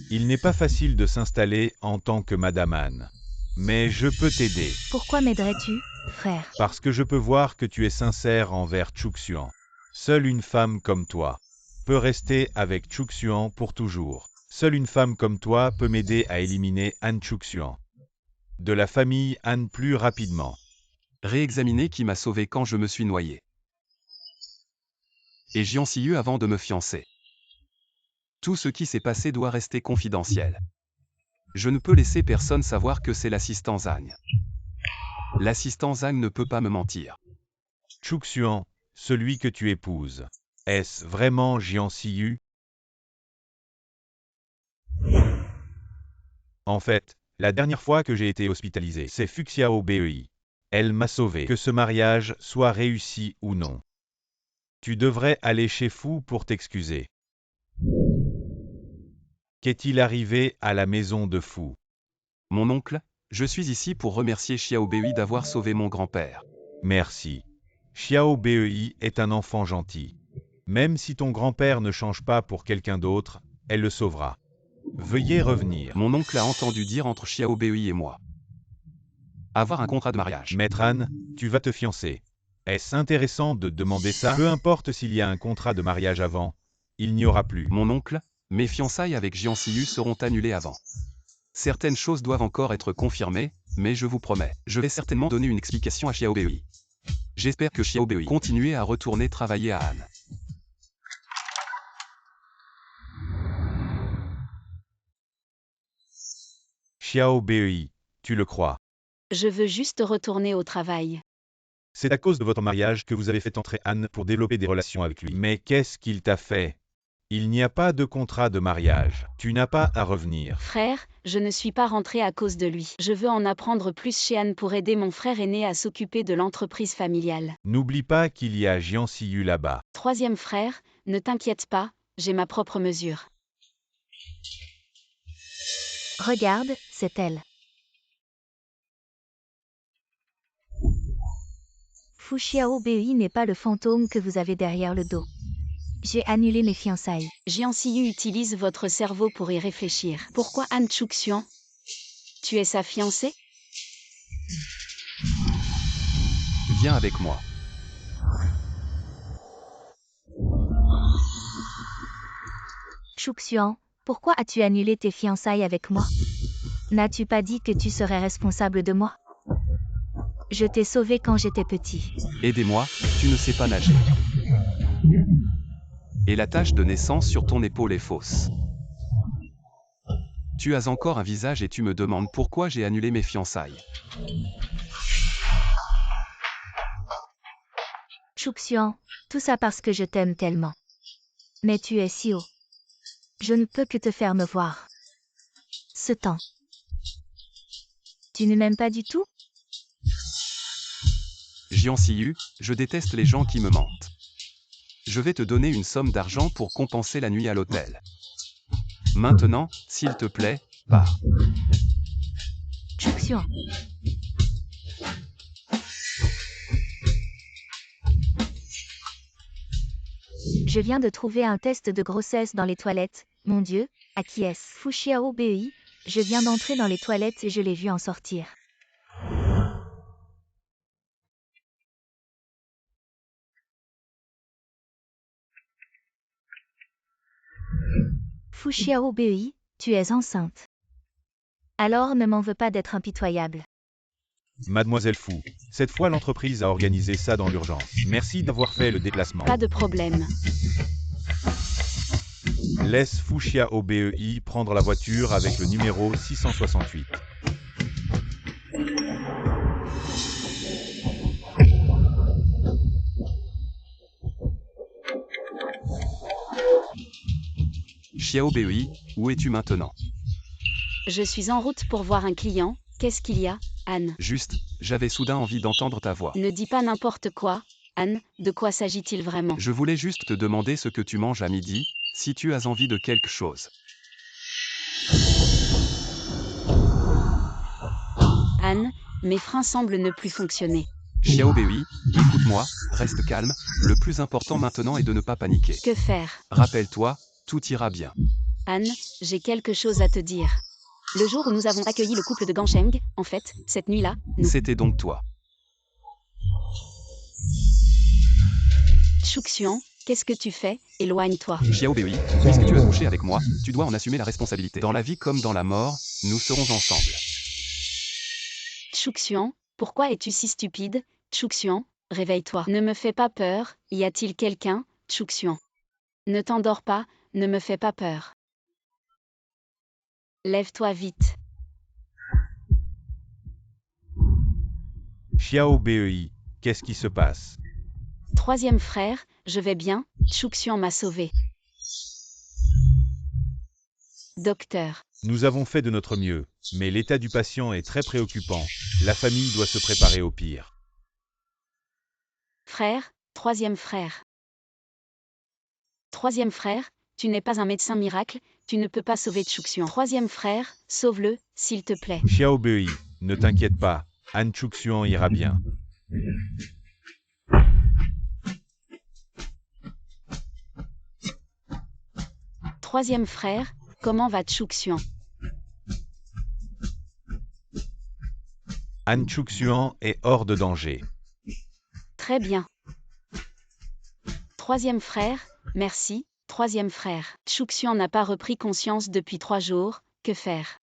Il n'est pas facile de s'installer en tant que Madame Anne. Mais je peux t'aider. Pourquoi m'aiderais-tu, frère? Parce que je peux voir que tu es sincère envers Chuxian. Seule une femme comme toi peut rester avec Chuxian pour toujours. Seule une femme comme toi peut m'aider à éliminer Han Chuxian de la famille Han plus rapidement. Réexaminer qui m'a sauvé quand je me suis noyé. Et Jian Siyu avant de me fiancer. Tout ce qui s'est passé doit rester confidentiel. Je ne peux laisser personne savoir que c'est l'assistant Zhang. L'assistant Zhang ne peut pas me mentir. Chuxian, celui que tu épouses, est-ce vraiment Jian Siyu? En fait, la dernière fois que j'ai été hospitalisé, c'est Fuxia Obei. Elle m'a sauvé. Que ce mariage soit réussi ou non. Tu devrais aller chez Fu pour t'excuser. Qu'est-il arrivé à la maison de Fu? Mon oncle, je suis ici pour remercier Xiao Bei d'avoir sauvé mon grand-père. Merci. Xiao Bei est un enfant gentil. Même si ton grand-père ne change pas pour quelqu'un d'autre, elle le sauvera. Veuillez revenir. Mon oncle a entendu dire entre Xiao Bei et moi. Avoir un contrat de mariage. Maître Anne, tu vas te fiancer. Est-ce intéressant de demander ça? Peu importe s'il y a un contrat de mariage avant, il n'y aura plus. Mon oncle, mes fiançailles avec Jian Siyu seront annulées avant. Certaines choses doivent encore être confirmées, mais je vous promets, je vais certainement donner une explication à Xiao Bei. J'espère que Xiao Bei continue à retourner travailler à Han. Xiao Bei, tu le crois? Je veux juste retourner au travail. C'est à cause de votre mariage que vous avez fait entrer Anne pour développer des relations avec lui. Mais qu'est-ce qu'il t'a fait? Il n'y a pas de contrat de mariage. Tu n'as pas à revenir. Frère, je ne suis pas rentrée à cause de lui. Je veux en apprendre plus chez Anne pour aider mon frère aîné à s'occuper de l'entreprise familiale. N'oublie pas qu'il y a Jian Siyu là-bas. Troisième frère, ne t'inquiète pas, j'ai ma propre mesure. Regarde, c'est elle. Fu Xiaobei n'est pas le fantôme que vous avez derrière le dos. J'ai annulé mes fiançailles. Jian Siyu utilise votre cerveau pour y réfléchir. Pourquoi Anne Chuxian? Tu es sa fiancée? Viens avec moi. Chuxian, pourquoi as-tu annulé tes fiançailles avec moi? N'as-tu pas dit que tu serais responsable de moi? Je t'ai sauvé quand j'étais petit. Aidez-moi, tu ne sais pas nager. Et la tache de naissance sur ton épaule est fausse. Tu as encore un visage et tu me demandes pourquoi j'ai annulé mes fiançailles. Chuxian, tout ça parce que je t'aime tellement. Mais tu es si haut. Je ne peux que te faire me voir. Ce temps. Tu ne m'aimes pas du tout? Jian Siyu, je déteste les gens qui me mentent. Je vais te donner une somme d'argent pour compenser la nuit à l'hôtel. Maintenant, s'il te plaît, pars. Chuxian. Je viens de trouver un test de grossesse dans les toilettes. Mon Dieu, à qui est-ce? Fu Xiaobei, je viens d'entrer dans les toilettes et je l'ai vu en sortir. Fu Xiaobei, tu es enceinte. Alors ne m'en veux pas d'être impitoyable. Mademoiselle Fu, cette fois l'entreprise a organisé ça dans l'urgence. Merci d'avoir fait le déplacement. Pas de problème. Laisse Fu Xiaobei prendre la voiture avec le numéro 668. Xiaobei, où es-tu maintenant? Je suis en route pour voir un client. Qu'est-ce qu'il y a, Anne? Juste, j'avais soudain envie d'entendre ta voix. Ne dis pas n'importe quoi. Anne, de quoi s'agit-il vraiment? Je voulais juste te demander ce que tu manges à midi, si tu as envie de quelque chose. Anne, mes freins semblent ne plus fonctionner. Xiaobei, écoute-moi, reste calme, le plus important maintenant est de ne pas paniquer. Que faire? Rappelle-toi, tout ira bien. Anne, j'ai quelque chose à te dire. Le jour où nous avons accueilli le couple de Gansheng, en fait, cette nuit-là, nous... C'était donc toi. Chuxian, qu'est-ce que tu fais? Éloigne-toi. Xiaobei, puisque tu as couché avec moi, tu dois en assumer la responsabilité. Dans la vie comme dans la mort, nous serons ensemble. Chuxian, pourquoi es-tu si stupide? Chuxian, réveille-toi. Ne me fais pas peur, y a-t-il quelqu'un? Chuxian. Ne t'endors pas, ne me fais pas peur. Lève-toi vite. Xiaobei, qu'est-ce qui se passe? Troisième frère, je vais bien, Chuxian m'a sauvé. Docteur. Nous avons fait de notre mieux, mais l'état du patient est très préoccupant. La famille doit se préparer au pire. Frère, troisième frère. Troisième frère, tu n'es pas un médecin miracle, tu ne peux pas sauver Chuxian. Troisième frère, sauve-le, s'il te plaît. Xiaobei, ne t'inquiète pas, Han Chuxian ira bien. Troisième frère, comment va Chuxian? Han Chuxian est hors de danger. Très bien. Troisième frère, merci, troisième frère. Chuxian n'a pas repris conscience depuis 3 jours, que faire?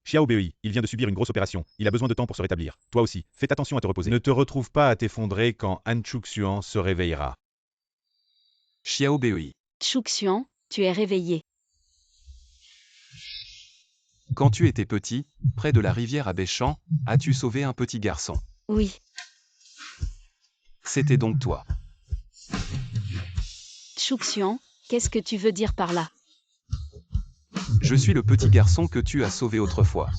Xiaobei, il vient de subir une grosse opération, il a besoin de temps pour se rétablir. Toi aussi, fais attention à te reposer. Ne te retrouve pas à t'effondrer quand Han Chuxian se réveillera. Xiaobei. Chuxian, tu es réveillé. Quand tu étais petit, près de la rivière à Béchamp, as-tu sauvé un petit garçon? Oui. C'était donc toi. Chuxian, Qu'est-ce que tu veux dire par là? Je suis le petit garçon que tu as sauvé autrefois.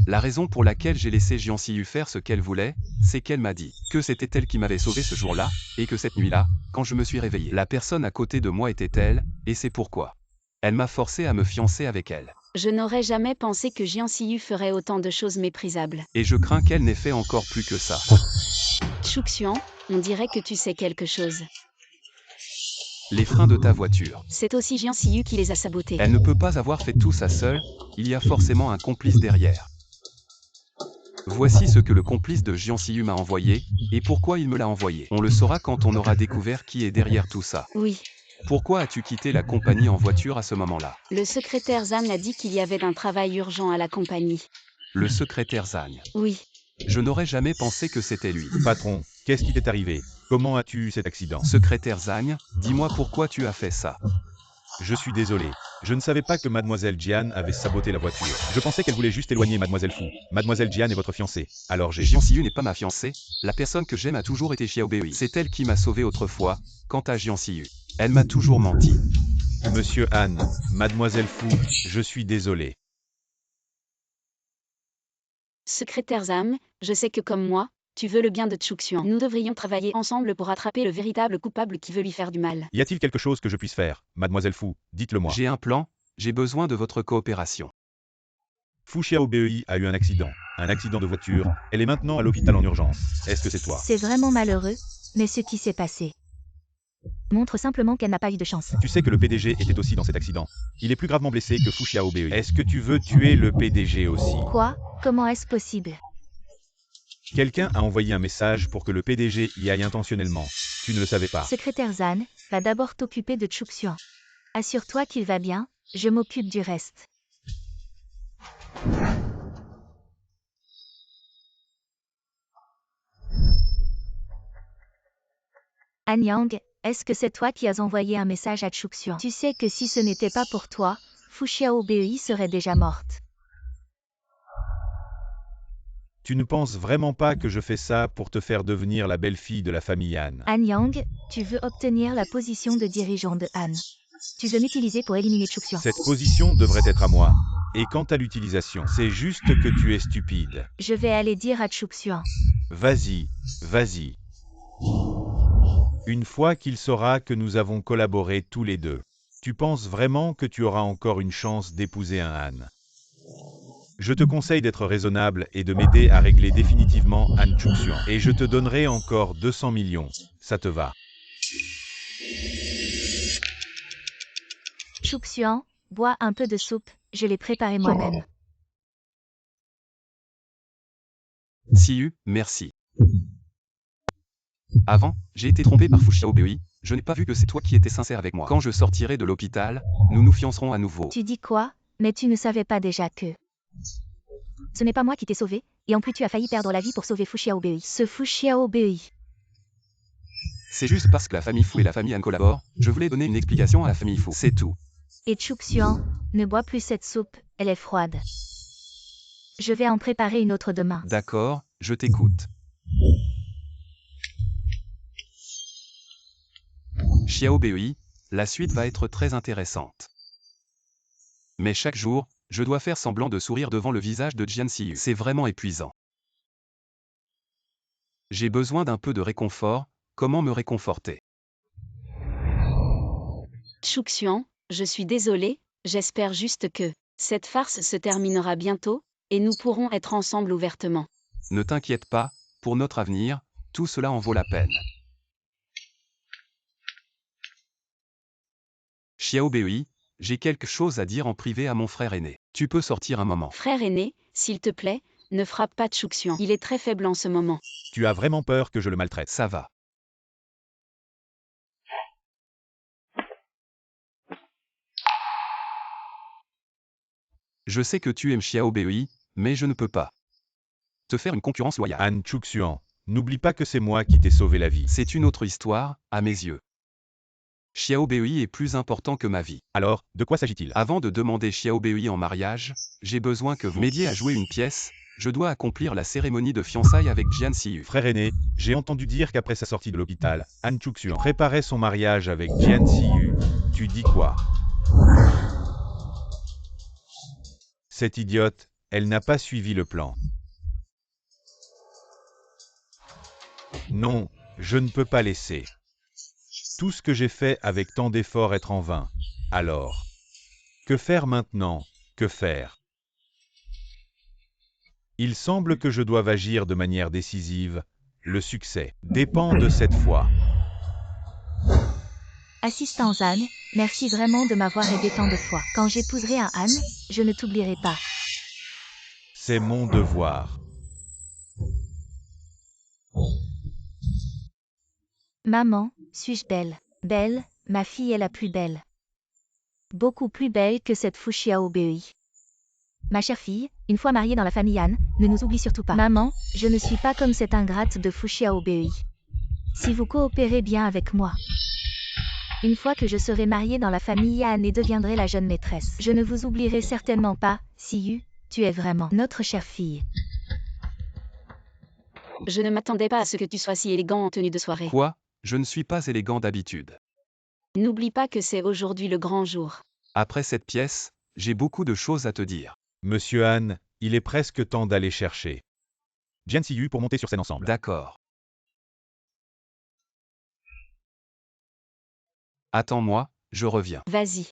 La raison pour laquelle j'ai laissé Jian Siyu faire ce qu'elle voulait, c'est qu'elle m'a dit que c'était elle qui m'avait sauvé ce jour-là, et que cette nuit-là, quand je me suis réveillé, la personne à côté de moi était elle, et c'est pourquoi elle m'a forcé à me fiancer avec elle. Je n'aurais jamais pensé que Jian Siyu ferait autant de choses méprisables. Et je crains qu'elle n'ait fait encore plus que ça. Chouxian, on dirait que tu sais quelque chose. Les freins de ta voiture. C'est aussi Jian Siyu qui les a sabotés. Elle ne peut pas avoir fait tout ça seule, il y a forcément un complice derrière. Voici ce que le complice de Jian Siyu m'a envoyé, et pourquoi il me l'a envoyé. On le saura quand on aura découvert qui est derrière tout ça. Oui. Pourquoi as-tu quitté la compagnie en voiture à ce moment-là? Le secrétaire Zan a dit qu'il y avait un travail urgent à la compagnie. Le secrétaire Zagne. Oui. Je n'aurais jamais pensé que c'était lui. Patron, qu'est-ce qui t'est arrivé? Comment as-tu eu cet accident? Secrétaire Zagne, dis-moi pourquoi tu as fait ça. Je suis désolé. Je ne savais pas que Mademoiselle Jian avait saboté la voiture. Je pensais qu'elle voulait juste éloigner Mademoiselle Fu. Mademoiselle Jian est votre fiancée. Alors j'ai... Jian Siyu n'est pas ma fiancée, la personne que j'aime a toujours été Xiao Bei. C'est elle qui m'a sauvé autrefois, quant à Jian Siyu. Elle m'a toujours menti. Monsieur Han, Mademoiselle Fu, je suis désolé. Secrétaire Zam, je sais que comme moi, tu veux le bien de Chouxian. Nous devrions travailler ensemble pour attraper le véritable coupable qui veut lui faire du mal. Y a-t-il quelque chose que je puisse faire? Mademoiselle Fu, dites-le moi. J'ai un plan, j'ai besoin de votre coopération. Fu Xiaobei a eu un accident de voiture. Elle est maintenant à l'hôpital en urgence. Est-ce que c'est toi? C'est vraiment malheureux, mais ce qui s'est passé montre simplement qu'elle n'a pas eu de chance. Tu sais que le PDG était aussi dans cet accident. Il est plus gravement blessé que Fu Xiaobei. Est-ce que tu veux tuer le PDG aussi? Quoi? Comment est-ce possible? Quelqu'un a envoyé un message pour que le PDG y aille intentionnellement. Tu ne le savais pas. Secrétaire Zan, va d'abord t'occuper de Chouxian. Assure-toi qu'il va bien, je m'occupe du reste. Han Yang, est-ce que c'est toi qui as envoyé un message à Chouxian? Tu sais que si ce n'était pas pour toi, Fu Xiaobei serait déjà morte. Tu ne penses vraiment pas que je fais ça pour te faire devenir la belle-fille de la famille Han? Han Yang, tu veux obtenir la position de dirigeant de Han. Tu veux m'utiliser pour éliminer Chouxian. Cette position devrait être à moi. Et quant à l'utilisation, c'est juste que tu es stupide. Je vais aller dire à Chouxian. Vas-y, vas-y. Une fois qu'il saura que nous avons collaboré tous les deux, tu penses vraiment que tu auras encore une chance d'épouser un Han? Je te conseille d'être raisonnable et de m'aider à régler définitivement Han Chouxian. Et je te donnerai encore 200 millions. Ça te va? Chouxian, bois un peu de soupe, je l'ai préparée moi-même. Siyu, merci. Avant, j'ai été trompé par Fu Xiaobei, je n'ai pas vu que c'est toi qui étais sincère avec moi. Quand je sortirai de l'hôpital, nous nous fiancerons à nouveau. Tu dis quoi? Mais tu ne savais pas déjà que... Ce n'est pas moi qui t'ai sauvé, et en plus tu as failli perdre la vie pour sauver Fu Xiaobei. Ce Fu Xiaobei. C'est juste parce que la famille Fu et la famille Han collaborent, je voulais donner une explication à la famille Fu, c'est tout. Et Chouxian, ne bois plus cette soupe, elle est froide. Je vais en préparer une autre demain. D'accord, je t'écoute. Xiaobei, la suite va être très intéressante. Mais chaque jour, je dois faire semblant de sourire devant le visage de Jian Siyu. C'est vraiment épuisant. J'ai besoin d'un peu de réconfort, comment me réconforter? Chouxian, je suis désolé, j'espère juste que cette farce se terminera bientôt, et nous pourrons être ensemble ouvertement. Ne t'inquiète pas, pour notre avenir, tout cela en vaut la peine. Xiaobei, j'ai quelque chose à dire en privé à mon frère aîné. Tu peux sortir un moment. Frère aîné, s'il te plaît, ne frappe pas Chouxian. Il est très faible en ce moment. Tu as vraiment peur que je le maltraite? Ça va. Je sais que tu aimes Xiaobei, mais je ne peux pas te faire une concurrence loyale. Han Chouxian, n'oublie pas que c'est moi qui t'ai sauvé la vie. C'est une autre histoire, à mes yeux. Xiaobei est plus important que ma vie. Alors, de quoi s'agit-il? Avant de demander Xiaobei en mariage, j'ai besoin que vous m'aidiez à jouer une pièce, Je dois accomplir la cérémonie de fiançailles avec Jian Siyu. Frère aîné, j'ai entendu dire qu'après sa sortie de l'hôpital, Han Chuxian préparait son mariage avec Jian Siyu. Tu dis quoi? Cette idiote, elle n'a pas suivi le plan. Non, je ne peux pas laisser tout ce que j'ai fait avec tant d'efforts être en vain. Alors, que faire maintenant? Que faire? Il semble que je doive agir de manière décisive. Le succès dépend de cette fois. Assistant Han, merci vraiment de m'avoir aidé tant de fois. Quand j'épouserai un Han, je ne t'oublierai pas. C'est mon devoir. Maman, suis-je belle? Belle, ma fille est la plus belle. Beaucoup plus belle que cette Fu Xiaobei. Ma chère fille, une fois mariée dans la famille Han, ne nous oublie surtout pas. Maman, je ne suis pas comme cette ingrate de Fu Xiaobei. Si vous coopérez bien avec moi. Une fois que je serai mariée dans la famille Han et deviendrai la jeune maîtresse, je ne vous oublierai certainement pas. Siyu, tu es vraiment notre chère fille. Je ne m'attendais pas à ce que tu sois si élégant en tenue de soirée. Quoi? Je ne suis pas élégant d'habitude. N'oublie pas que c'est aujourd'hui le grand jour. Après cette pièce, j'ai beaucoup de choses à te dire. Monsieur Han, il est presque temps d'aller chercher Jian Siyu pour monter sur scène ensemble. D'accord. Attends-moi, je reviens. Vas-y.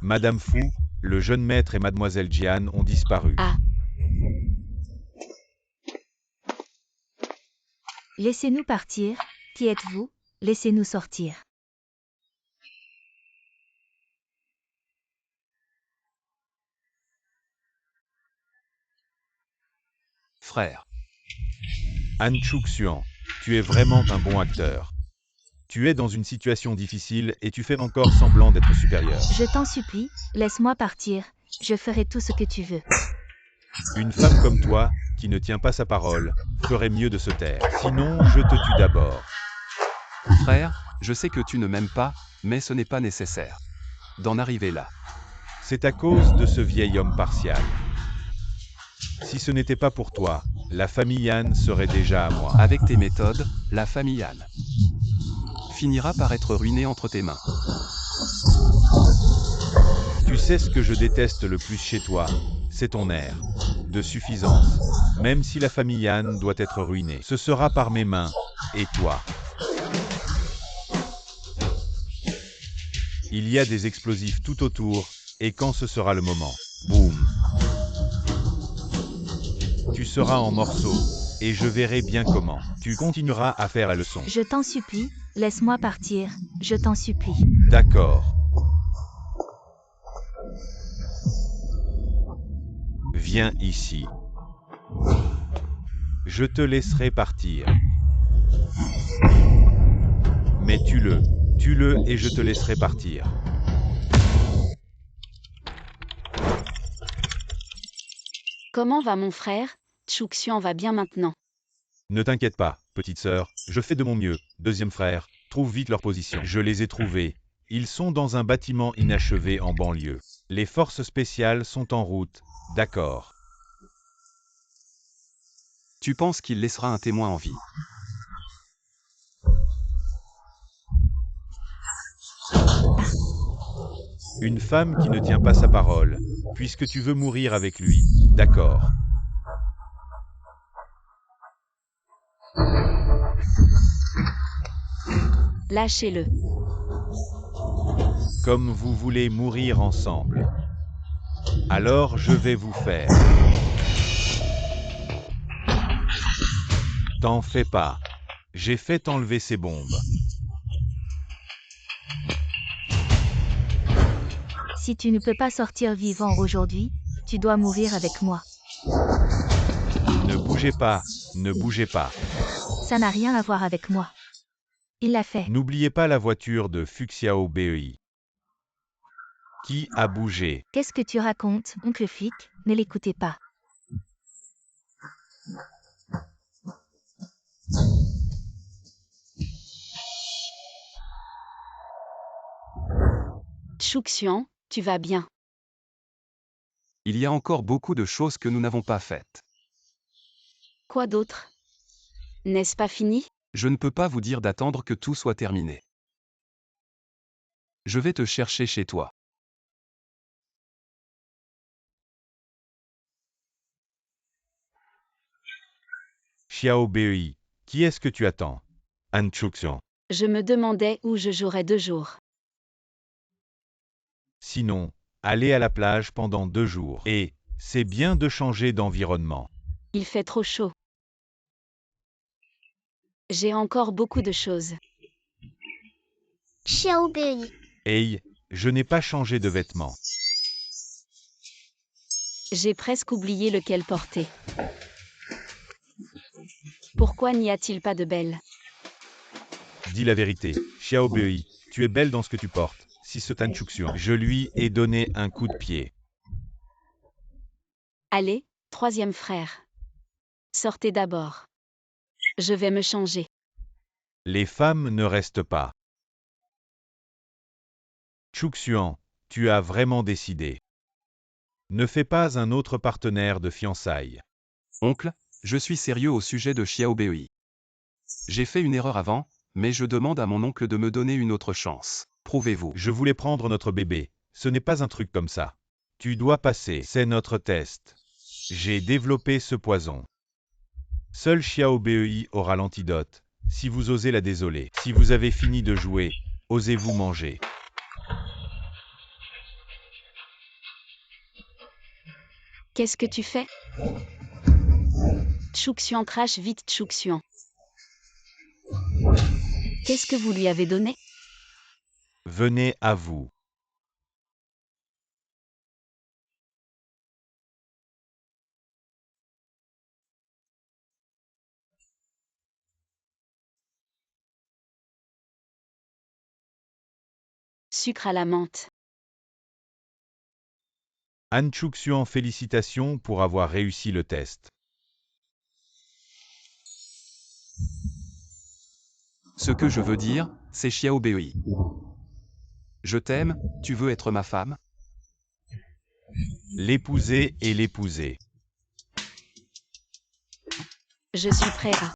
Madame Fu, le jeune maître et mademoiselle Jian ont disparu. Ah. Laissez-nous partir. Qui êtes-vous? Laissez-nous sortir. Frère. Han Chuxian, tu es vraiment un bon acteur. Tu es dans une situation difficile et tu fais encore semblant d'être supérieur. Je t'en supplie, laisse-moi partir. Je ferai tout ce que tu veux. Une femme comme toi, qui ne tient pas sa parole, ferait mieux de se taire. Sinon, je te tue d'abord. Frère, je sais que tu ne m'aimes pas, mais ce n'est pas nécessaire d'en arriver là. C'est à cause de ce vieil homme partial. Si ce n'était pas pour toi, la famille Han serait déjà à moi. Avec tes méthodes, la famille Han finira par être ruinée entre tes mains. Tu sais ce que je déteste le plus chez toi, c'est ton air de suffisance. Même si la famille Han doit être ruinée, ce sera par mes mains, et toi. Il y a des explosifs tout autour, et quand ce sera le moment, boum. Tu seras en morceaux, et je verrai bien comment. Tu continueras à faire la leçon. Je t'en supplie, laisse-moi partir. Je t'en supplie. D'accord. Viens ici. Je te laisserai partir. Mais tue-le et je te laisserai partir. Comment va mon frère? Chuxian va bien maintenant. Ne t'inquiète pas, petite sœur, je fais de mon mieux. Deuxième frère, trouve vite leur position. Je les ai trouvés. Ils sont dans un bâtiment inachevé en banlieue. Les forces spéciales sont en route. D'accord. Tu penses qu'il laissera un témoin en vie? Une femme qui ne tient pas sa parole, puisque tu veux mourir avec lui. D'accord. Lâchez-le. Comme vous voulez mourir ensemble. Alors je vais vous faire. T'en fais pas. J'ai fait enlever ces bombes. Si tu ne peux pas sortir vivant aujourd'hui, tu dois mourir avec moi. Ne bougez pas, ne bougez pas. Ça n'a rien à voir avec moi. Il l'a fait. N'oubliez pas la voiture de Fuxiao Bei. Qui a bougé? Qu'est-ce que tu racontes, oncle flic? Ne l'écoutez pas. Chouxian, tu vas bien. Il y a encore beaucoup de choses que nous n'avons pas faites. Quoi d'autre? N'est-ce pas fini? Je ne peux pas vous dire d'attendre que tout soit terminé. Je vais te chercher chez toi. Xiao Bei, qui est-ce que tu attends? Han Chuxian. Je me demandais où je jouerais 2 jours. Sinon, allez à la plage pendant 2 jours. Et, c'est bien de changer d'environnement. Il fait trop chaud. J'ai encore beaucoup de choses. Xiao Bei. Hey, je n'ai pas changé de vêtements. J'ai presque oublié lequel porter. Pourquoi n'y a-t-il pas de belle? Dis la vérité, Xiao Bei, tu es belle dans ce que tu portes. Si ce Tan Chuxian, je lui ai donné un coup de pied. Allez, 3e frère. Sortez d'abord. Je vais me changer. Les femmes ne restent pas. Chuxian, tu as vraiment décidé. Ne fais pas un autre partenaire de fiançailles. Oncle, je suis sérieux au sujet de Xiao Bei. J'ai fait une erreur avant, mais je demande à mon oncle de me donner une autre chance. Prouvez-vous. Je voulais prendre notre bébé. Ce n'est pas un truc comme ça. Tu dois passer. C'est notre test. J'ai développé ce poison. Seul Xiao Bei aura l'antidote. Si vous osez la désoler. Si vous avez fini de jouer, osez-vous manger. Qu'est-ce que tu fais? Chouxian crache vite Chouxian. Qu'est-ce que vous lui avez donné? Venez à vous. Sucre à la menthe. Han Chuxian, félicitations pour avoir réussi le test. Ce que je veux dire, c'est Xiao Bei. Je t'aime, tu veux être ma femme? L'épouser et l'épouser. Je suis prêt à...